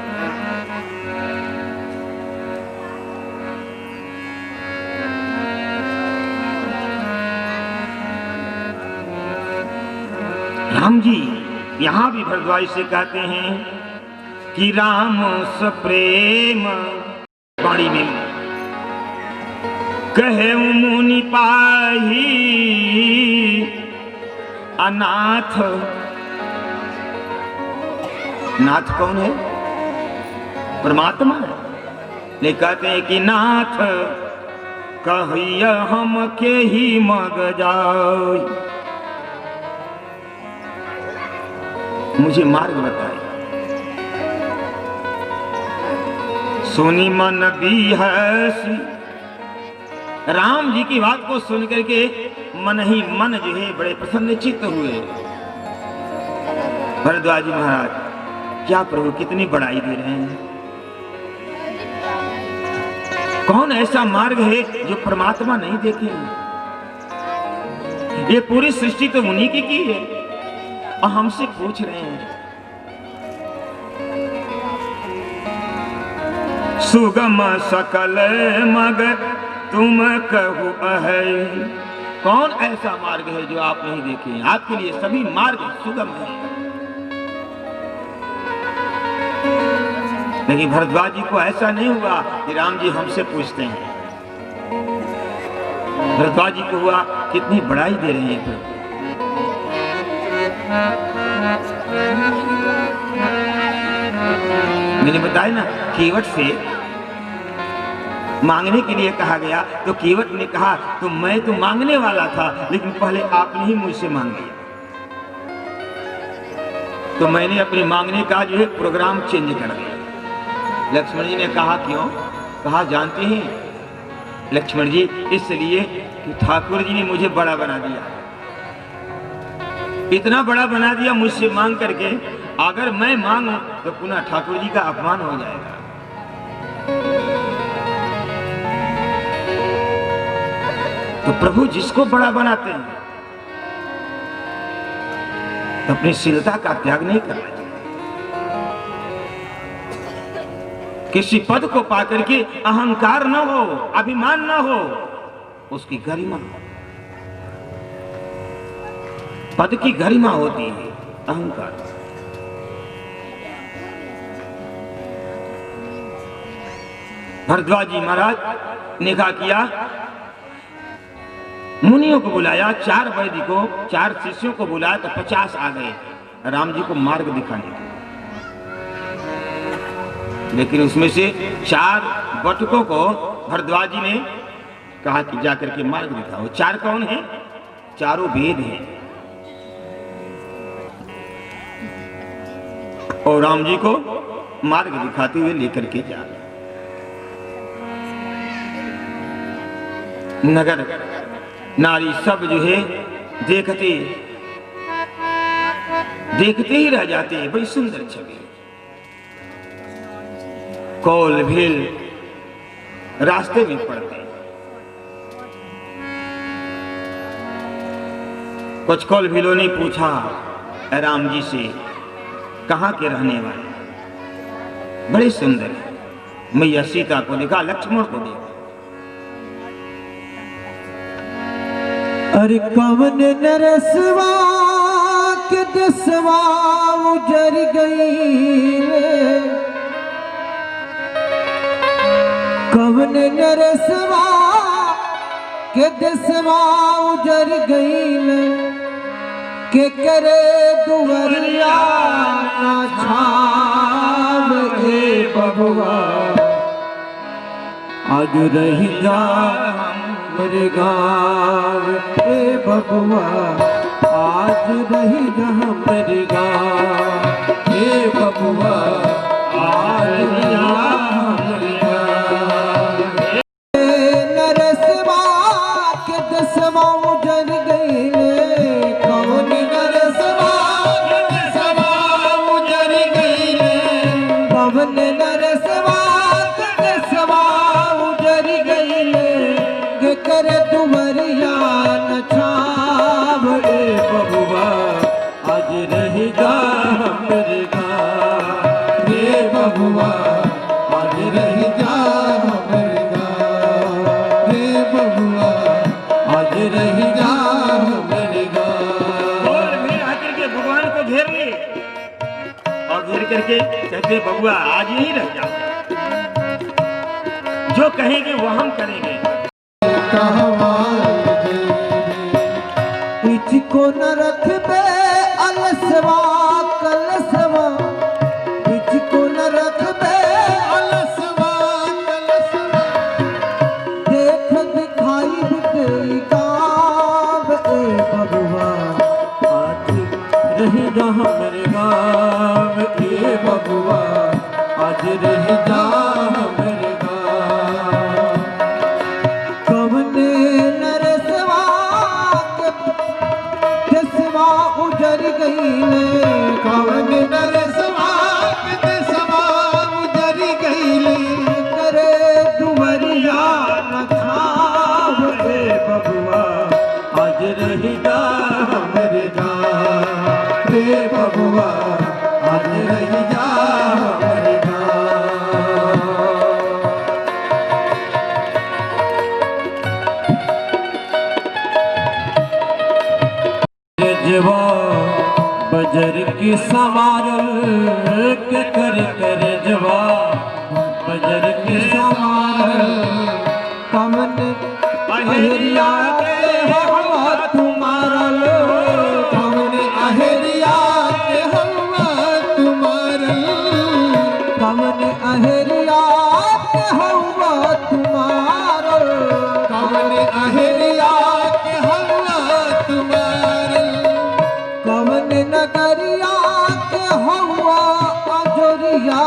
राम जी यहां भी भरद्वाज से कहते हैं कि राम सप्रेम वाणी में कहे मुनि पाही अनाथ। नाथ कौन है? परमात्मा है। ले कहते हैं कि नाथ कहिया हम के ही मग जाओ, मुझे मार्ग बताए। सुनी मन बिहसी, राम जी की बात को सुन करके मन ही मन जो है बड़े प्रसन्नचित्त हुए। भरद्वाज महाराज, क्या प्रभु कितनी बड़ाई दे रहे हैं। कौन ऐसा मार्ग है जो परमात्मा नहीं देखे? ये पूरी सृष्टि तो उन्हीं की है और हमसे पूछ रहे हैं। सुगम सकल मग तुम कहु है, कौन ऐसा मार्ग है जो आप नहीं देखे? आपके लिए सभी मार्ग सुगम है। लेकिन भरद्वाज जी को ऐसा नहीं हुआ कि राम जी हमसे पूछते हैं। भरद्वाज जी को हुआ कितनी बड़ाई दे रहे हैं। मैंने बताया ना, केवट से मांगने के लिए कहा गया तो केवट ने कहा तो मैं तो मांगने वाला था, लेकिन पहले आपने ही मुझसे मांग लिया, तो मैंने अपने मांगने का जो है प्रोग्राम चेंज कर दिया। लक्ष्मण जी ने कहा क्यों? कहा जानते हैं लक्ष्मण जी, इसलिए कि ठाकुर जी ने मुझे बड़ा बना दिया, इतना बड़ा बना दिया मुझसे मांग करके। अगर मैं मांगू तो पुनः ठाकुर जी का अपमान हो जाएगा। तो प्रभु जिसको बड़ा बनाते हैं तो अपनी शीलता का त्याग नहीं करना चाहिए। किसी पद को पाकर के अहंकार न हो, अभिमान न हो, उसकी गरिमा हो। पद की गरिमा होती है, अहंकार। भरद्वाज जी महाराज ने कहा किया, मुनियों को बुलाया, 4 वैदिकों, 4 शिष्यों को बुलाया तो 50 आ गए राम जी को मार्ग दिखाने के। लेकिन उसमें से 4 बटुकों को भरद्वाज जी ने कहा कि जाकर के मार्ग दिखाओ। चार कौन है? चारों वेद हैं। और राम जी को मार्ग दिखाते हुए लेकर के जा रहे। नगर नारी सब जो है देखते देखते ही रह जाते हैं। बड़ी सुंदर छवि। कौल भील रास्ते में पड़ते। कुछ कौल भीलों ने पूछा राम जी से, कहाँ के रहने वाले? बड़े सुंदर है। मैया सीता को देखा, लक्ष्मण को देखा। अरे कवन नरसवा के दसवा उजर गई, कवन नरसवा के दसवा उजर गई, के करे दुवरिया ना छाव ए बबुआ, आज रही जा मेरे गाँव ए बबुआ, आज रही जा मेरे गाँव ए बबुआ, आज रही जा मेरे गाँव। नरसवा के दसवा उजर गई, कौन नरसवा के दसवा उजर गई, कौन नरसवा के दसवा उजर गई, के कर दुवरिया न छाव ए बबुआ, आज रही जा मेरे गाँव रे बबुआ, आज रही जा मेरे गाँव रे बबुआ, आज रही जा मेरे गाँव। और फिर आकर के भगवान को घेर ले और घेर करके कहते बबुआ आज यहीं रह जाओ, जो कहेंगे वो हम करेंगे। को न रखबे अलसवा कलसवा, को न रखबे अलसवा कलसवा, देख दिखाई बिते गाँव ए बबुआ, आज रही जा मेरे गाँव ए बबुआ, आज रही जा मेरे गाँव। कवने नरसवा के दसवा उजर गई, कवन नरसवा के दसवा उजर गई, करे दुवरिया न छाव ए बबुआ, आज रही जा मेरे गाँव रे बबुआ, आज रही जा मेरे गाँव। जवा बजर की सवारल के कर जवा बजर की सवारल, कमन अहरिया के हवा तुम्हारल, कमन अहरिया के हवा तुम्हारल, कमन अहरिया के हवा तुम्हारल, कमन अहरिया के हवा तुम्हारल, कवन नगरिया के हवा अजोरिया,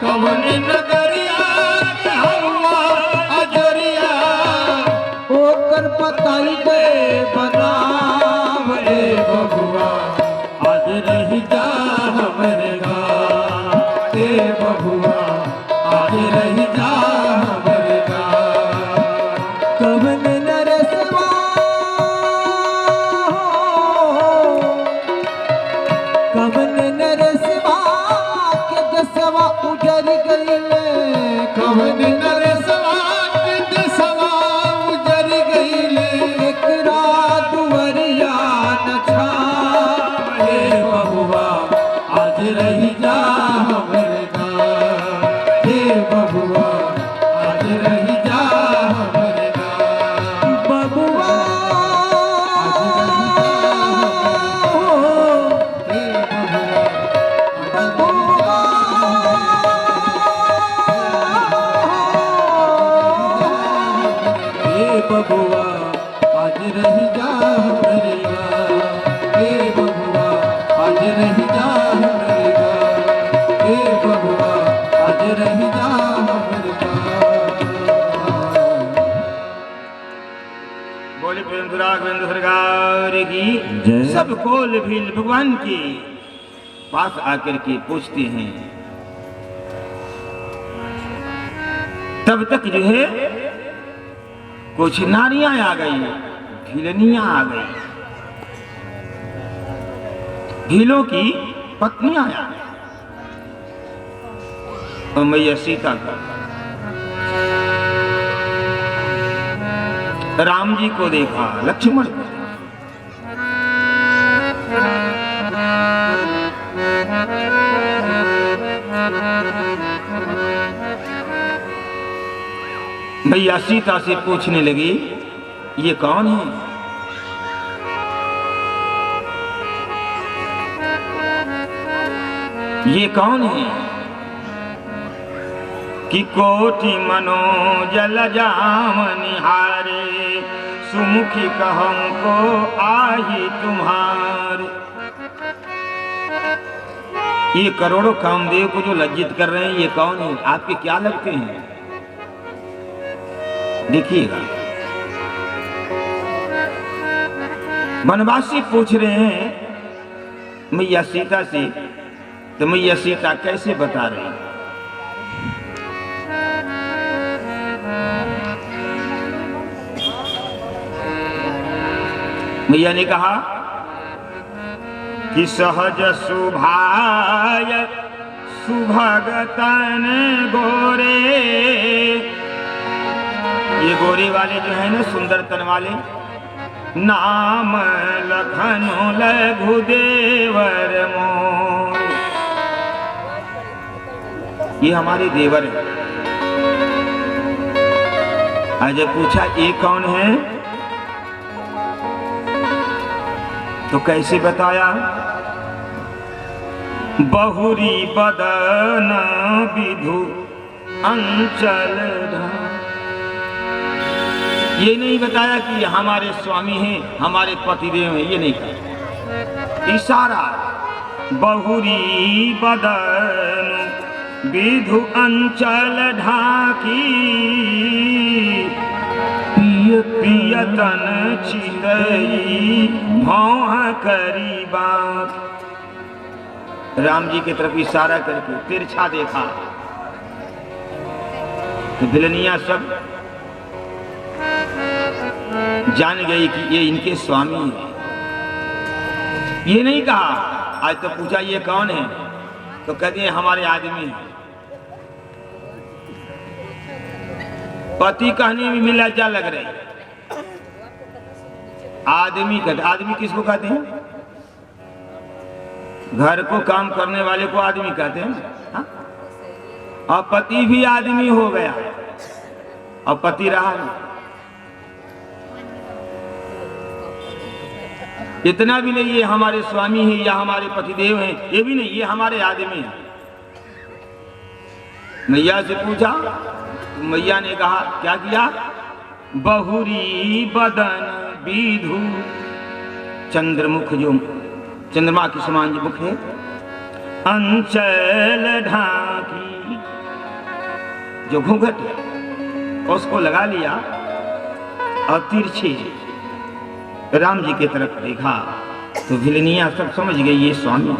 कवन नगरिया के हवा अजोरिया, ओकर पताई दे बनाव ए बबुआ, आज रही जा मेरे गाँव ए बबुआ, आज रही जा मेरे गाँव। कवन नरसवा कवन नरसवा के दसवा उजर गई, कवन नरसवा के दसवा उजर गई, एकरा दुवरिया न छाव ए बबुआ, आज रही जा मेरे गाँव ए बबुआ, आज रही जा मेरे गाँव। बबुआ आज रही जा बबुआ आज रह जा हमरे गाँव, ए बबुआ आज रह जा हमरे गाँव, ए बबुआ आज रह जा हमरे गाँव। बोले प्रेम राघवेंद्र सरकार की जय। सब कोल भील भगवान के पास आकर के पूछते हैं, तब तक जो है कुछ नारियां आ गई, भीलनियां आ गई, भीलों की पत्नियां आ गई। और मैया सीता का राम जी को देखा, लक्ष्मण को देखा। भैया सीता से पूछने लगी, ये कौन है? ये कौन है? कि कोटि मनोजल जाम निहारे, सुमुखी कहम को आही तुम्हारे। ये करोड़ों कामदेव को जो लज्जित कर रहे हैं, ये कौन है? आपके क्या लगते हैं? देखिएगा, वनवासी पूछ रहे हैं मैया सीता से, तो मैया सीता कैसे बता रही? मैया ने कहा कि सहज सुभाय सुभगतन गोरे। ये गोरे वाले जो है ना, सुंदर तन वाले, नाम लखनु लघु देवर मोर, ये हमारे देवर हैं। आज पूछा ये कौन है, तो कैसे बताया? बहुरी बदन विधु अंचल धाम। ये नहीं बताया कि हमारे स्वामी हैं, हमारे पतिदेव हैं, ये नहीं कहा। इशारा, बहुरी बदन विधु अंचल ढाकी, पियतन चितई भौं करी बात। राम जी की तरफ इशारा करके तिरछा देखा, तो भिलनिया सब जान गई कि ये इनके स्वामी हैं। ये नहीं कहा, आज तो पूछा ये कौन है, तो कहते हैं हमारे आदमी हैं। पति कहने में मिला जा लग रही, आदमी कहते, आदमी किसको कहते हैं? घर को काम करने वाले को आदमी कहते हैं। हाँ? और पति भी आदमी हो गया और पति रहा नहीं। इतना भी नहीं ये हमारे स्वामी हैं या हमारे पतिदेव हैं, ये भी नहीं, ये हमारे आदमी हैं। मैया से पूछा, तो मैया ने कहा, क्या किया? बहुरी बदन विधु, चंद्रमुख, जो चंद्रमा के समान जो मुख है, अंचल ढाकी, जो घूंघट है उसको लगा लिया और तिरछे राम जी की तरफ देखा, तो भिलनिया सब समझ गई ये स्वामी।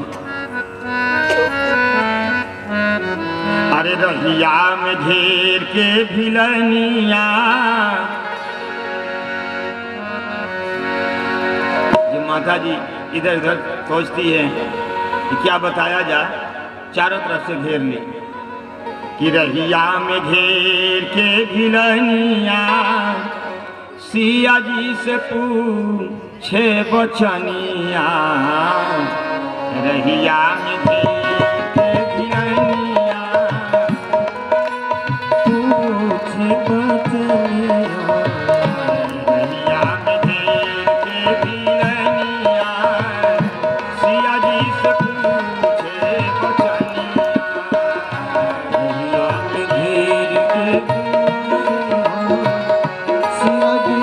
अरे रहिया में घेर के भिलनिया, जो माता जी इधर उधर सोचती है कि क्या बताया जाए, चारों तरफ से घेर ले कि रहिया में घेर के भिलनिया, सिया जी से पूछे बचनिया, रहिया में घेर के भिलनिया, पूछे बचनिया, रहिया में घेर के भिलनिया, सिया जी से पूछे बचनिया, रहिया में घेर के भिलनिया, सिया जी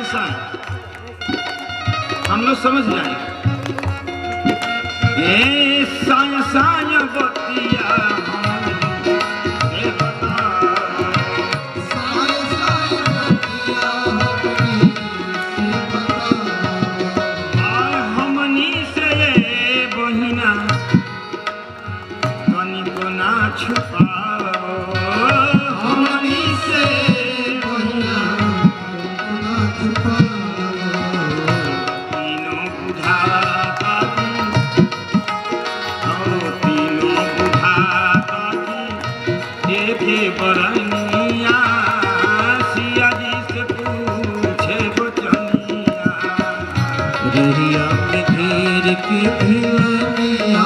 सन हम लोग समझ जाए। ए साय साय बतिया हमनी से बहिना तनिको ना छुपाओ, हमनी से बहिना ना छुपाओ। तीनों बुझाता तीनों बुझाता देखे बरनिया सिया जी से पूछे बचनिया। रहिया में घेर के भिलनिया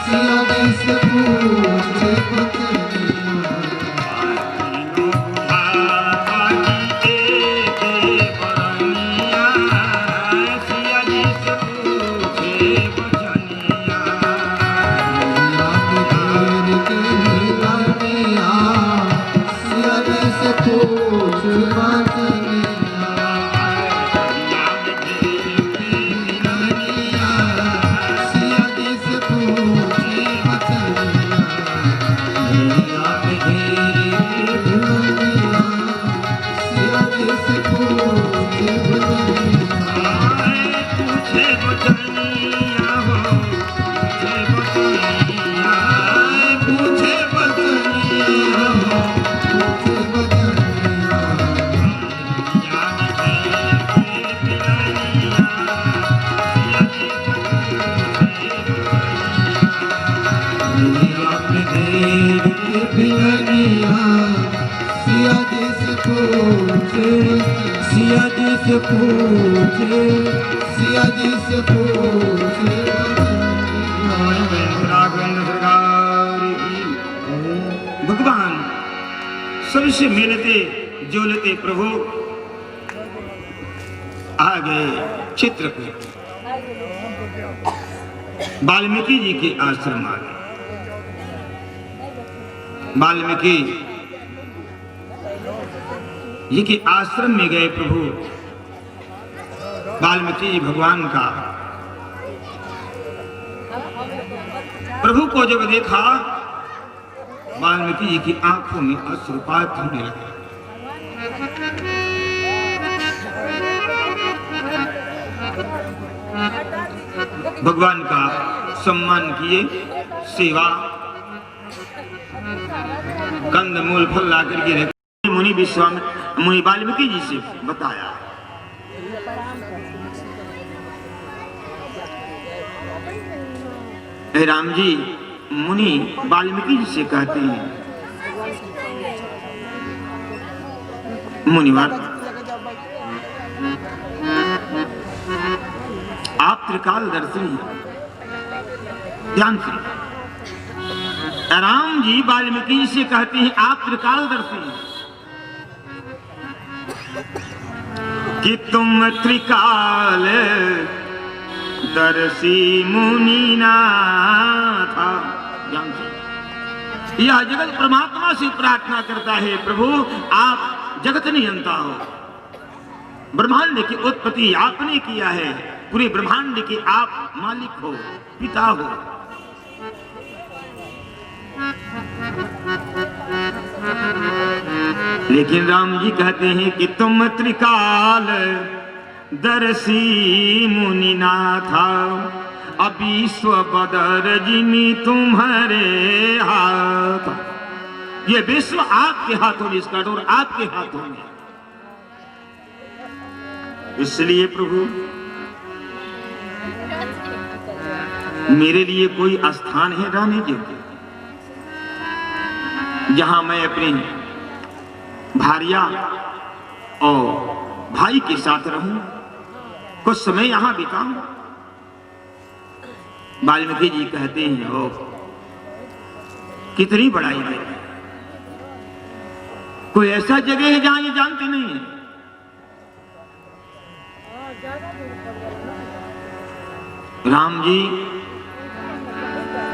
सिया जी से पूछे बचनिया। तीनों बुझाता देखे बरनिया सिया जी से पूछे बचनिया। रहिया में घेर के भिलनिया सिया जी से पूछे बचनिया। सिया जी से पूछे सिया जी से पूछे राघवेंद्र सरकार की। भगवान सबसे मिलते जुलते प्रभु आ गए चित्रकूट, वाल्मीकि जी के आश्रम आ गए। वाल्मीकि जी के आश्रम में गए प्रभु। वाल्मीकि जी भगवान का प्रभु को जब देखा वाल्मीकि जी की आंखों में अश्रुपात होने लगे। भगवान का सम्मान किए, सेवा कंद मूल फल ला करके रखे। मुनि विश्वामित्र मुनि वाल्मीकि जी से बताया। राम जी मुनि वाल्मीकि जी से कहते हैं, मुनिवर आप त्रिकालदर्शी हैं। ध्यान से राम जी वाल्मीकि जी से कहते हैं आप त्रिकालदर्शी हैं कि तुम त्रिकाल दर्शी मुनि नाथ। यह जगत परमात्मा से प्रार्थना करता है, प्रभु आप जगत नियंता हो, ब्रह्मांड की उत्पत्ति आपने किया है, पूरे ब्रह्मांड के आप मालिक हो, पिता हो। लेकिन राम जी कहते हैं कि तुम त्रिकाल दर्शी मुनि नाथ, अविश्व बदर जिमी तुम्हारे हाथ। ये विश्व आपके हाथों में, इसका डोर आपके हाथों में। इसलिए प्रभु मेरे लिए कोई स्थान है रहने योग्य, जहां मैं अपनी भार्या और भाई के साथ रहूं, कुछ समय यहां बिताऊं। वाल्मीकि जी कहते हैं ओ कितनी बड़ाई है, कोई ऐसा जगह है जहां ये जानते नहीं है। राम जी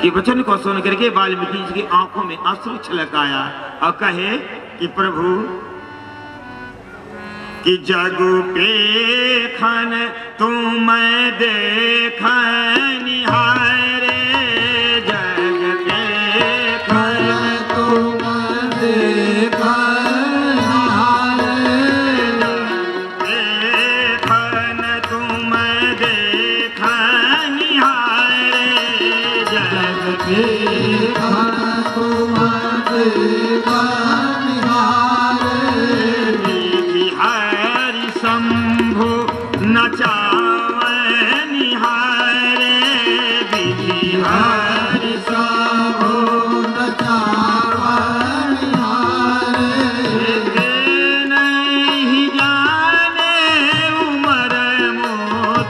के वचन को सुन करके वाल्मीकि जी की आंखों में अश्रु छलक आया और कहे कि प्रभु कि जग पे खन तुम देख निहारे, जग पे खन तुम देख निहारे, खन तुम देख निहारे, जग पे खन तुम देख निहारे, हरि शंभु नचावे निहारे, विधि हरि शंभु नचावे निहारे, नहीं जाने उमर मो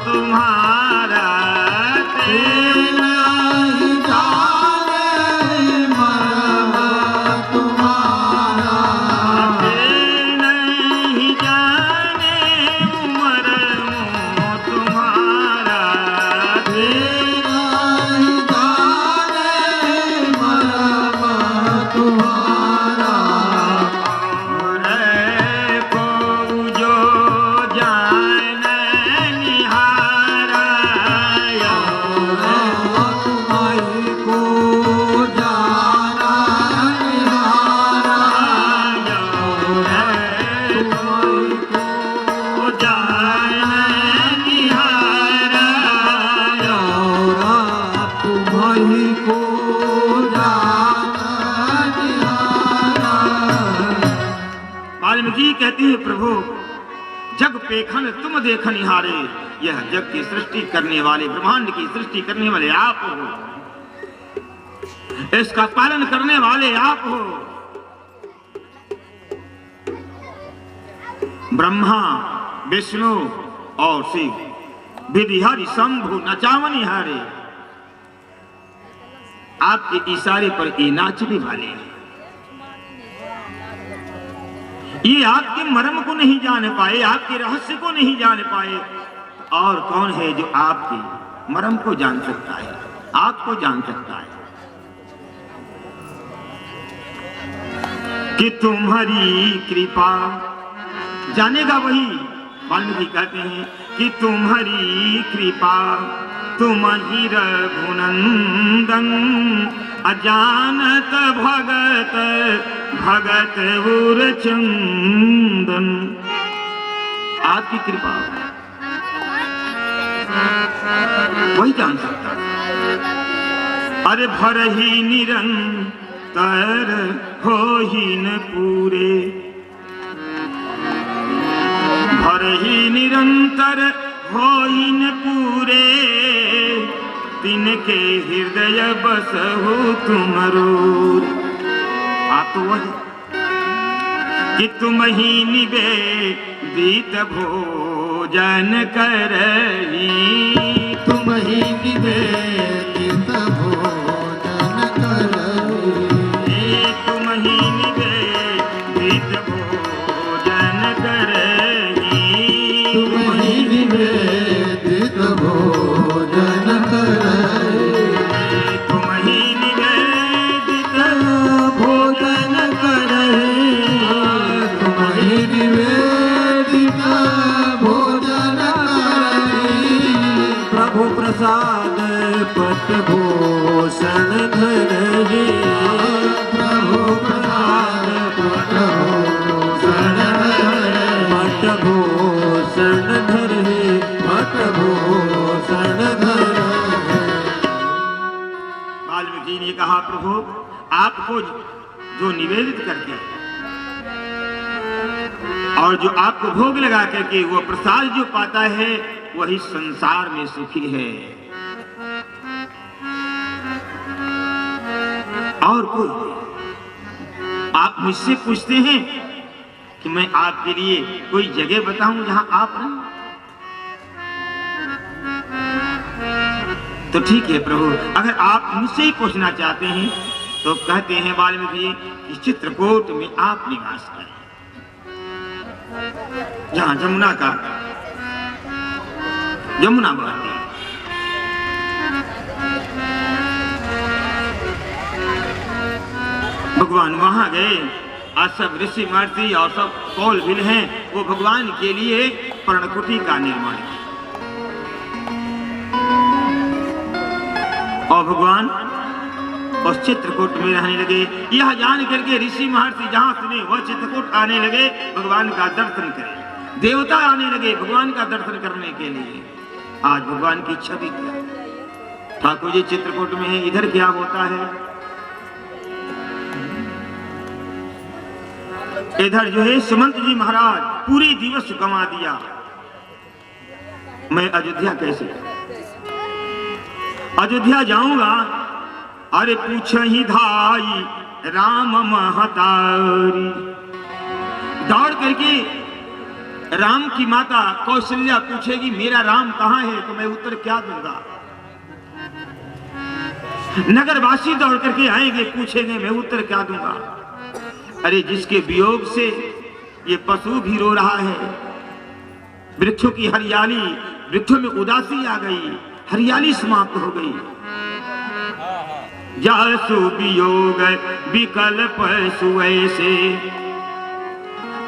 तुम्हारा, नहीं जाने मरम तुम्हारा, नहीं जाने उमर मो तुम्हारा, नहीं जाने मरम तुम्हारा, और को जो जान निहारा, तुम्हारी को जाना निहारा, तुम्हारी को तुम्हारी को जाना निहारा। वाल्मीकि कहते हैं प्रभु जग पेखन तुम देख निहारे, यह जग की सृष्टि करने वाले, ब्रह्मांड की सृष्टि करने वाले आप हो, इसका पालन करने वाले आप हो। ब्रह्मा विष्णु और शिव विधि हरि शंभु नचावन निहारे, आपके इशारे पर ये नाचने वाले हैं। ये आपके मर्म को नहीं जान पाए, आपके रहस्य को नहीं जान पाए, और कौन है जो आपके मर्म को जान सकता है, आपको जान सकता है। कि तुम्हारी कृपा जानेगा वही, वाल्मीकि कहते हैं कि तुम्हारी कृपा तुम ही रघुनंदन, अजानत भगत भगत उर चंदन, आपकी कृपा वही जान सकता है। अरे भर ही निरंतर हो ही न पूरे, भर ही निरंतर हो ही न पूरे, तिनके हृदय बसहु तुमरो। आप तो वह कि तुम ही निवेदित भोजन करही, तुम ही निवेदित भोजन करही, तुम ही निवेदित भोजन करही, तुम ही निवेदित भोजन करही, तुम ही निवेदित भोजन करही, तुम ही निवेदित भोजन करही, प्रभु प्रसाद पट भूषण धरही, प्रभु प्रसाद पट भूषण धरही, पट भूषण धरही, पट भूषण धरही। वाल्मीकि ने कहा प्रभु आपको जो निवेदित करके और जो आपको भोग लगा करके वो प्रसाद जो पाता है वही संसार में सुखी है, और कोई आप मुझसे पूछते हैं कि मैं आपके लिए कोई जगह बताऊं जहां आप रहें, तो ठीक है प्रभु, अगर आप मुझसे ही पूछना चाहते हैं तो कहते हैं वाल्मीकि कि चित्रकूट में आप निवास करें, जहां जमुना बहती है। भगवान वहां गए, आज सब ऋषि महर्षि और सब कौल भी हैं, वो भगवान के लिए पर्णकुटी का निर्माण किया। और भगवान उस चित्रकूट में रहने लगे। यह जान करके ऋषि महर्षि जहां सुने वह चित्रकूट आने लगे भगवान का दर्शन करें। देवता आने लगे भगवान का दर्शन करने के लिए। आज भगवान की छवि क्या, ठाकुर जी चित्रकूट में है, इधर क्या होता है? इधर जो है सुमंत जी महाराज पूरे दिवस गंवा दिया। मैं अयोध्या कैसे, अयोध्या जाऊंगा, अरे पूछ ही धाई राम महतारी। दौड़ करके राम की माता कौशल्या पूछेगी मेरा राम कहाँ है, तो मैं उत्तर क्या दूंगा? नगरवासी दौड़ करके आएंगे, पूछेंगे, मैं उत्तर क्या दूंगा? अरे जिसके वियोग से ये पशु भी रो रहा है, वृक्षों की हरियाली, वृक्षों में उदासी आ गई, हरियाली समाप्त हो गई। जासु वियोग विकल पशु ऐसे,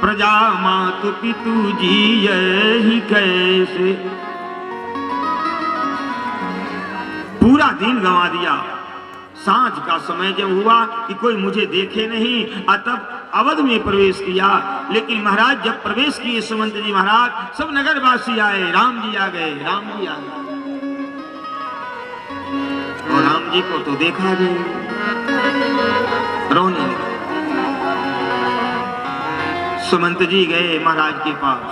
प्रजा मातु पितु जी ही कैसे। पूरा दिन गंवा दिया। सांझ का समय जब हुआ कि कोई मुझे देखे नहीं, तब अवध में प्रवेश किया। लेकिन महाराज जब प्रवेश किए सुमंत जी महाराज, सब नगरवासी आए, राम जी आ गए, राम जी आ गए। और राम जी को तो देखा भी, रोने लगे। सुमंत जी गए महाराज के पास,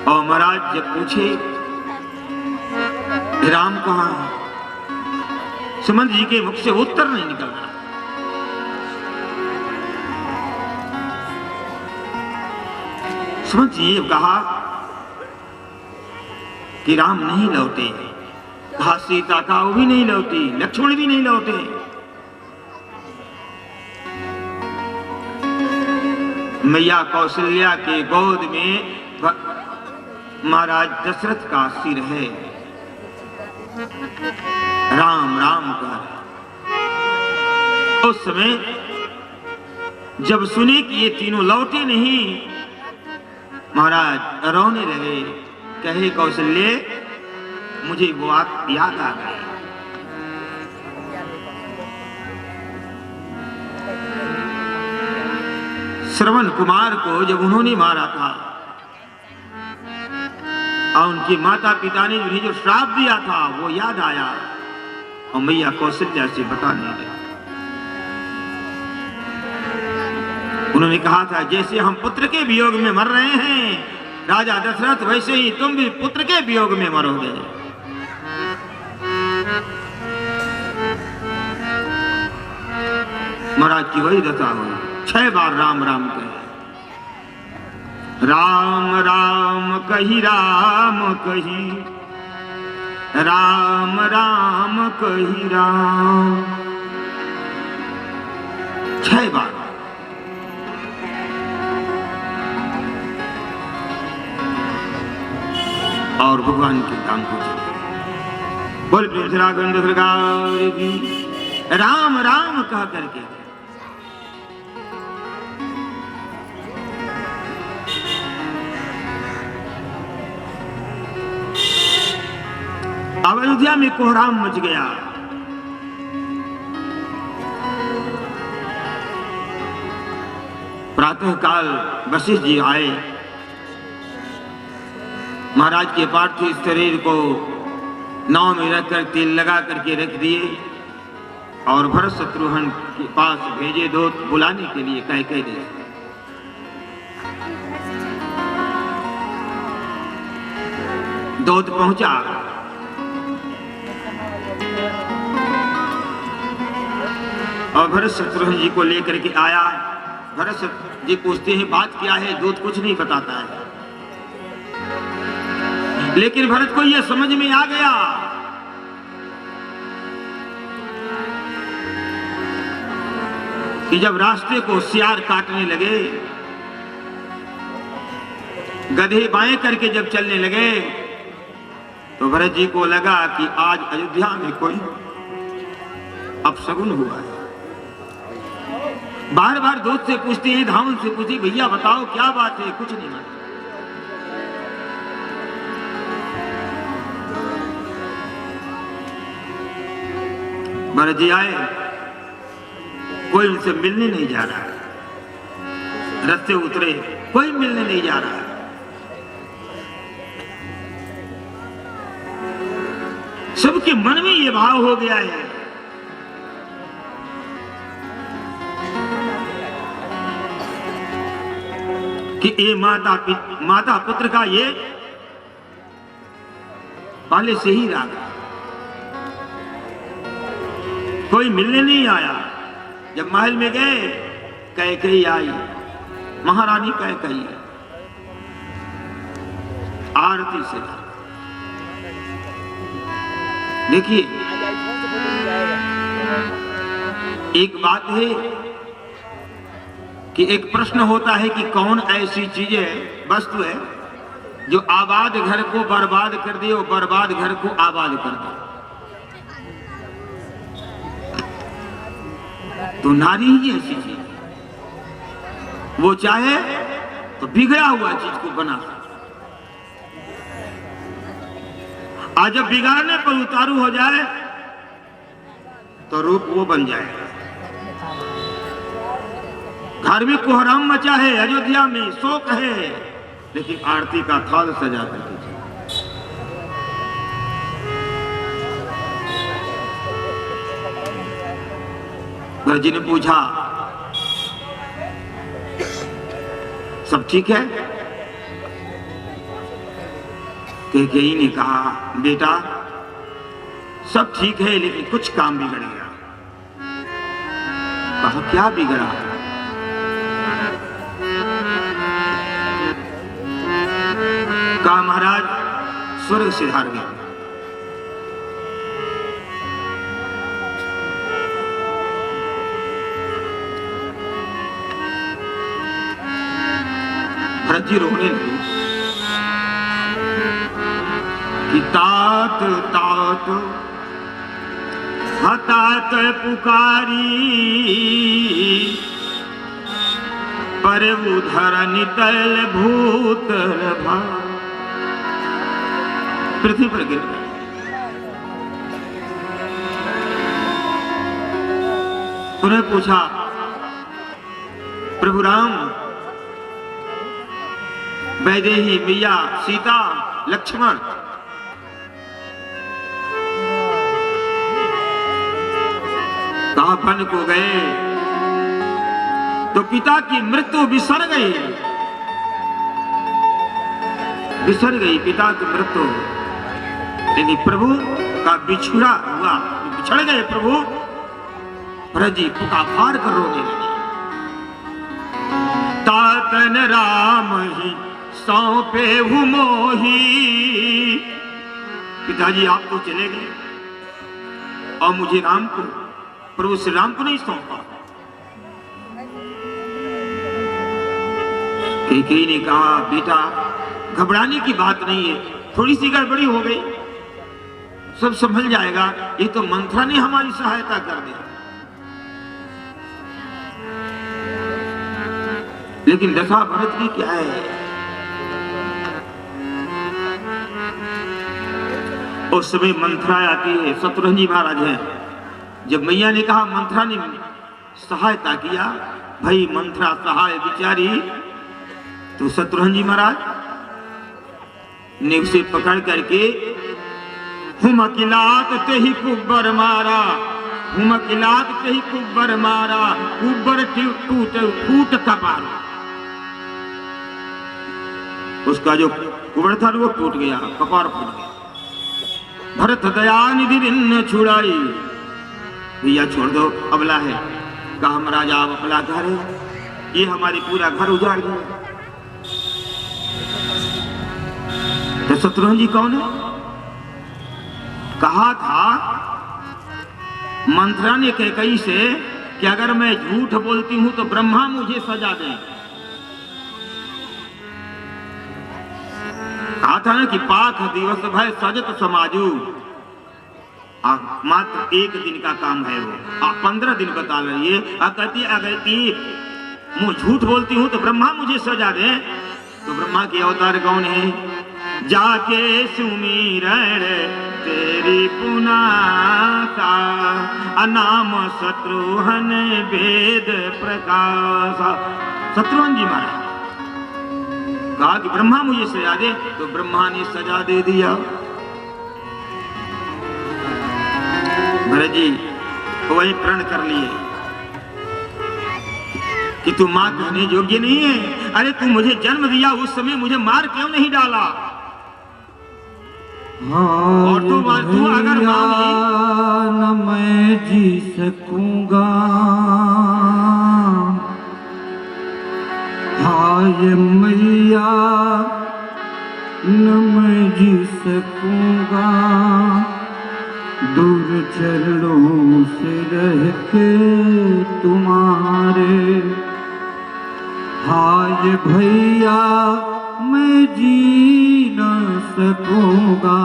और महाराज जब पूछे राम कहाँ है, सुमंत जी के मुख से उत्तर नहीं निकल रहा। सुमंत जी ने कहा कि राम नहीं लौटे, कहा सीता का वो भी नहीं लौटी, लक्ष्मण भी नहीं लौटे। मैया कौशल्या के गोद में महाराज दशरथ का सिर है, राम राम कर। उस समय जब सुने कि ये तीनों लौटे नहीं, महाराज रोने लगे। कहे कौशल्य मुझे वो याद आ गई। श्रवण कुमार को जब उन्होंने मारा था और उनके माता पिता ने उन्हें जो श्राप दिया था वो याद आया, और मैया कौशल्या से बताने लगे। उन्होंने कहा था जैसे हम पुत्र के वियोग में मर रहे हैं राजा दशरथ, वैसे ही तुम भी पुत्र के वियोग में मरोगे। महाराज की वही दशा हुई। 6 बार राम राम कहे, राम राम कही, राम कही, राम राम कही, राम 6 बार। और भगवान के काम पूछे, बोल प्रेम से राघवेंद्र सरकार की राम राम कह करके। अब अयोध्या में कोहराम मच गया। प्रातः काल वशिष्ठ जी आए, महाराज के पार्थिव शरीर को नाव में रखकर तेल लगा करके रख दिए और भरत शत्रुघ्न के पास भेजे दूत बुलाने के लिए कह दे। दूत पहुंचा, और भरत शत्रुघ्न जी को लेकर के आया। भरत जी पूछते हैं बात क्या है, दूत कुछ नहीं बताता है। लेकिन भरत को यह समझ में आ गया कि जब रास्ते को सियार काटने लगे, गधे बाएं करके जब चलने लगे, तो भरत जी को लगा कि आज अयोध्या में कोई अपशगुन हुआ है। बार बार दूध से पूछती है, धावल से पूछती, भैया बताओ क्या बात है, कुछ नहीं मालूम। महाराज जी आए, कोई उनसे मिलने नहीं जा रहा, रास्ते उतरे, कोई मिलने नहीं जा रहा। सबके मन में ये भाव हो गया है कि ये माता पुत्र का ये पहले से ही राग, कोई मिलने नहीं आया। जब महल में गए, कैकेयी आई, महारानी कैकेयी आरती से। देखिए, एक बात है कि एक प्रश्न होता है कि कौन ऐसी चीज है, वस्तु है जो आबाद घर को बर्बाद कर दे और बर्बाद घर को आबाद कर दे। तो नारी ही ऐसी चीज, वो चाहे तो बिगड़ा हुआ चीज को बना सकती, आज जब बिगाड़ने पर उतारू हो जाए तो रूप वो बन जाएगा। घर में कोहराम मचा है, अयोध्या में शोक है, लेकिन आरती का थाल सजा करके जी ने पूछा, सब ठीक है? कैकेयी ने कहा, बेटा सब ठीक है, लेकिन कुछ काम बिगड़ गया। कहा, क्या बिगड़ा? कहा, महाराज स्वर्ग से हार गया। भरत जी रोने लगे कि तात तात हतात पुकारी, पर उधर नितल भूतल भा, पृथ्वी पर गिर गए। उन्हें पूछा, प्रभु राम, वैदेही, मैया सीता, लक्ष्मण, कहां वन को गए तो पिता की मृत्यु बिसर गई, बिसर गई पिता की मृत्यु, लेकिन प्रभु का बिछुड़ा हुआ, बिछड़ गए प्रभु। भरत जी पुकार कर रोने लगे, तातन राम ही सौंपे हूं मोही। पिताजी आप तो चले गए और मुझे राम को, प्रभु श्री राम को नहीं सौंपा। कैकेयी ने कहा, बेटा घबराने की बात नहीं है, थोड़ी सी गड़बड़ी हो गई, सब संभल जाएगा, ये तो मंथरा ने हमारी सहायता कर दी। लेकिन दशा भरत की क्या है? उस समय मंथरा आती है, शत्रुघ्न जी महाराज हैं। जब मैया ने कहा मंथरा ने सहायता किया, भाई मंथरा सहाय बिचारी, तो शत्रुघ्न जी महाराज ने उसे पकड़ करके हुमकिलात ते ही कुब्बर मारा, हुमकिलात ते ही कुब्बर मारा, कुब्बर टूट कपाल, उसका जो कुब्बर था वो टूट गया, कपार फूट गया। भरत दया निधि बिन छुड़ाई, भैया छोड़ दो, अबला है। कहा, महाराज आप अबला घर है, ये हमारी पूरा घर उजाड़ दिया। तो शत्रुघ्न जी कौन है? कहा था मंथरा ने कैकेयी से कि अगर मैं झूठ बोलती हूं तो ब्रह्मा मुझे सजा दे। कहा था ना कि पाख दिवस भय सजत समाजू, मात्र 1 दिन का काम है वो, आप 15 दिन बता रही कहती अगर मुँह झूठ बोलती हूँ तो ब्रह्मा मुझे सजा दे। तो ब्रह्मा के अवतार कौन है? जाके सुमीरण तेरी पुना का अनाम शत्रुघ्न वेद प्रकाश। शत्रुघ्न जी महाराज कहा कि ब्रह्मा मुझे सजा दे, तो ब्रह्मा ने सजा दे दिया। भरत जी वही प्रण कर लिए कि तू मां कहने योग्य नहीं है। अरे तू मुझे जन्म दिया, उस समय मुझे मार क्यों नहीं डाला? और तू अगर मांगी न मैं जी सकूंगा, हाय मैया न मैं जी सकूंगा, दूर चरणों से रह के तुम्हारे। हाय भैया मैं जी न सकूंगा,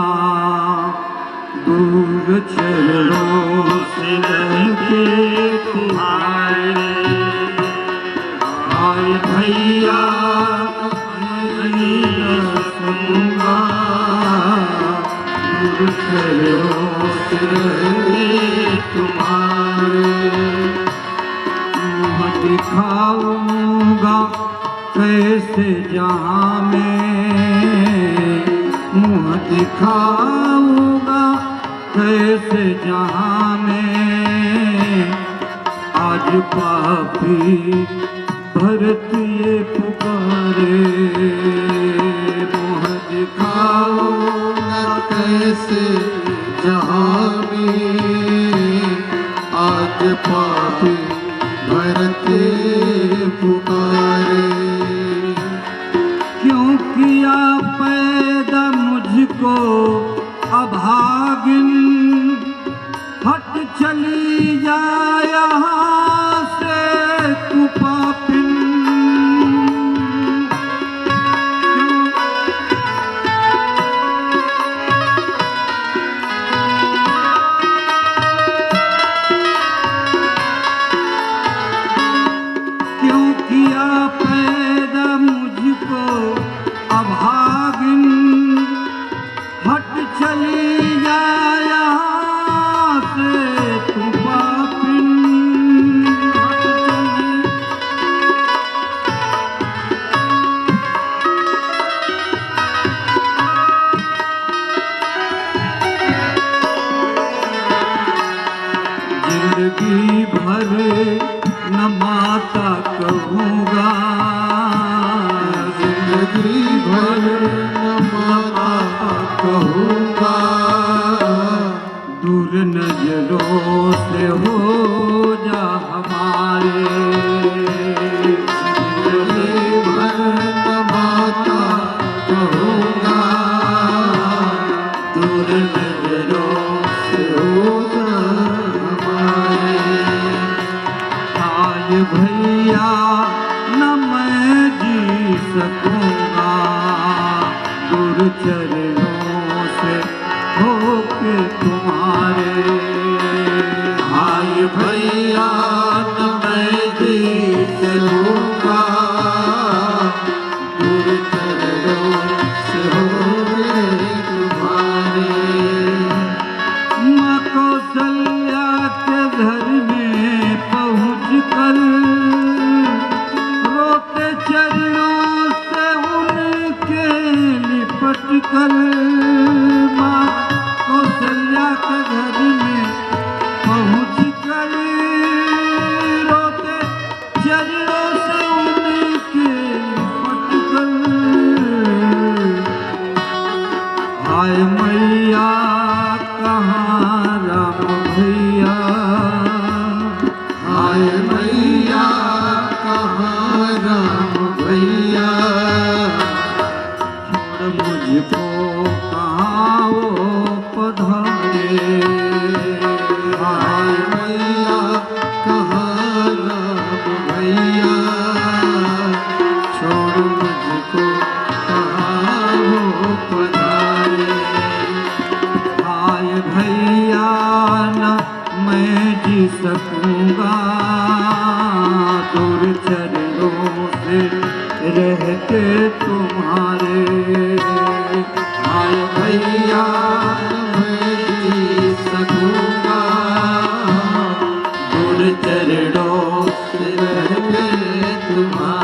दूर चरणों से रह के तुम्हारे। हाय भैया मैं जी न सकूंगा, दूर चरणों से रह के तुम्हारे। मुँह दिखाऊंगा कैसे जहाँ में, मुँह दिखाऊंगा कैसे जहाँ में। आज पापी भरत ये पुकारे, मुँह दिखाऊंगा कैसे जहाँ में। आज पापी भरत पुकारे। क्यों किया पैदा मुझको अभागिन, हट चली जा यहाँ से तू पापिन। क्यों किया पैदा मुझको अभागिन, हट चली जा यहाँ से तू पापिन। हट चली जिंदगी भर न माता कहूँगा, जिंदगी भर न माता कहूँगा। दूर नजरों से हो जा हमारे, जिंदगी भर न माता कहूँगा। दूर नजरों से हो जा हमारे। हाय भैया न मैं जी सकूंगा, दूर चरणों से होके तुम्हारे। हाय भैया न मैं जी सकूंगा, दूर चरणों से होके तुम्हारे। माँ कौशल्या के घर में पहुँच कर, रोते चरणों से उनके लिपट कर। माँ कौशल्या के घर में पहुँच कर, रोते चरणों से उनके लिपट कर। हाय मैया कहाँ राम भैया, हाय मैया कहाँ राम भैया। छोड़ मुझको कहाँ वो पधारे, हाय मैया कहाँ राम भैया। छोड़ मुझको कहाँ वो पधारे। हाय भैया तुम्हारा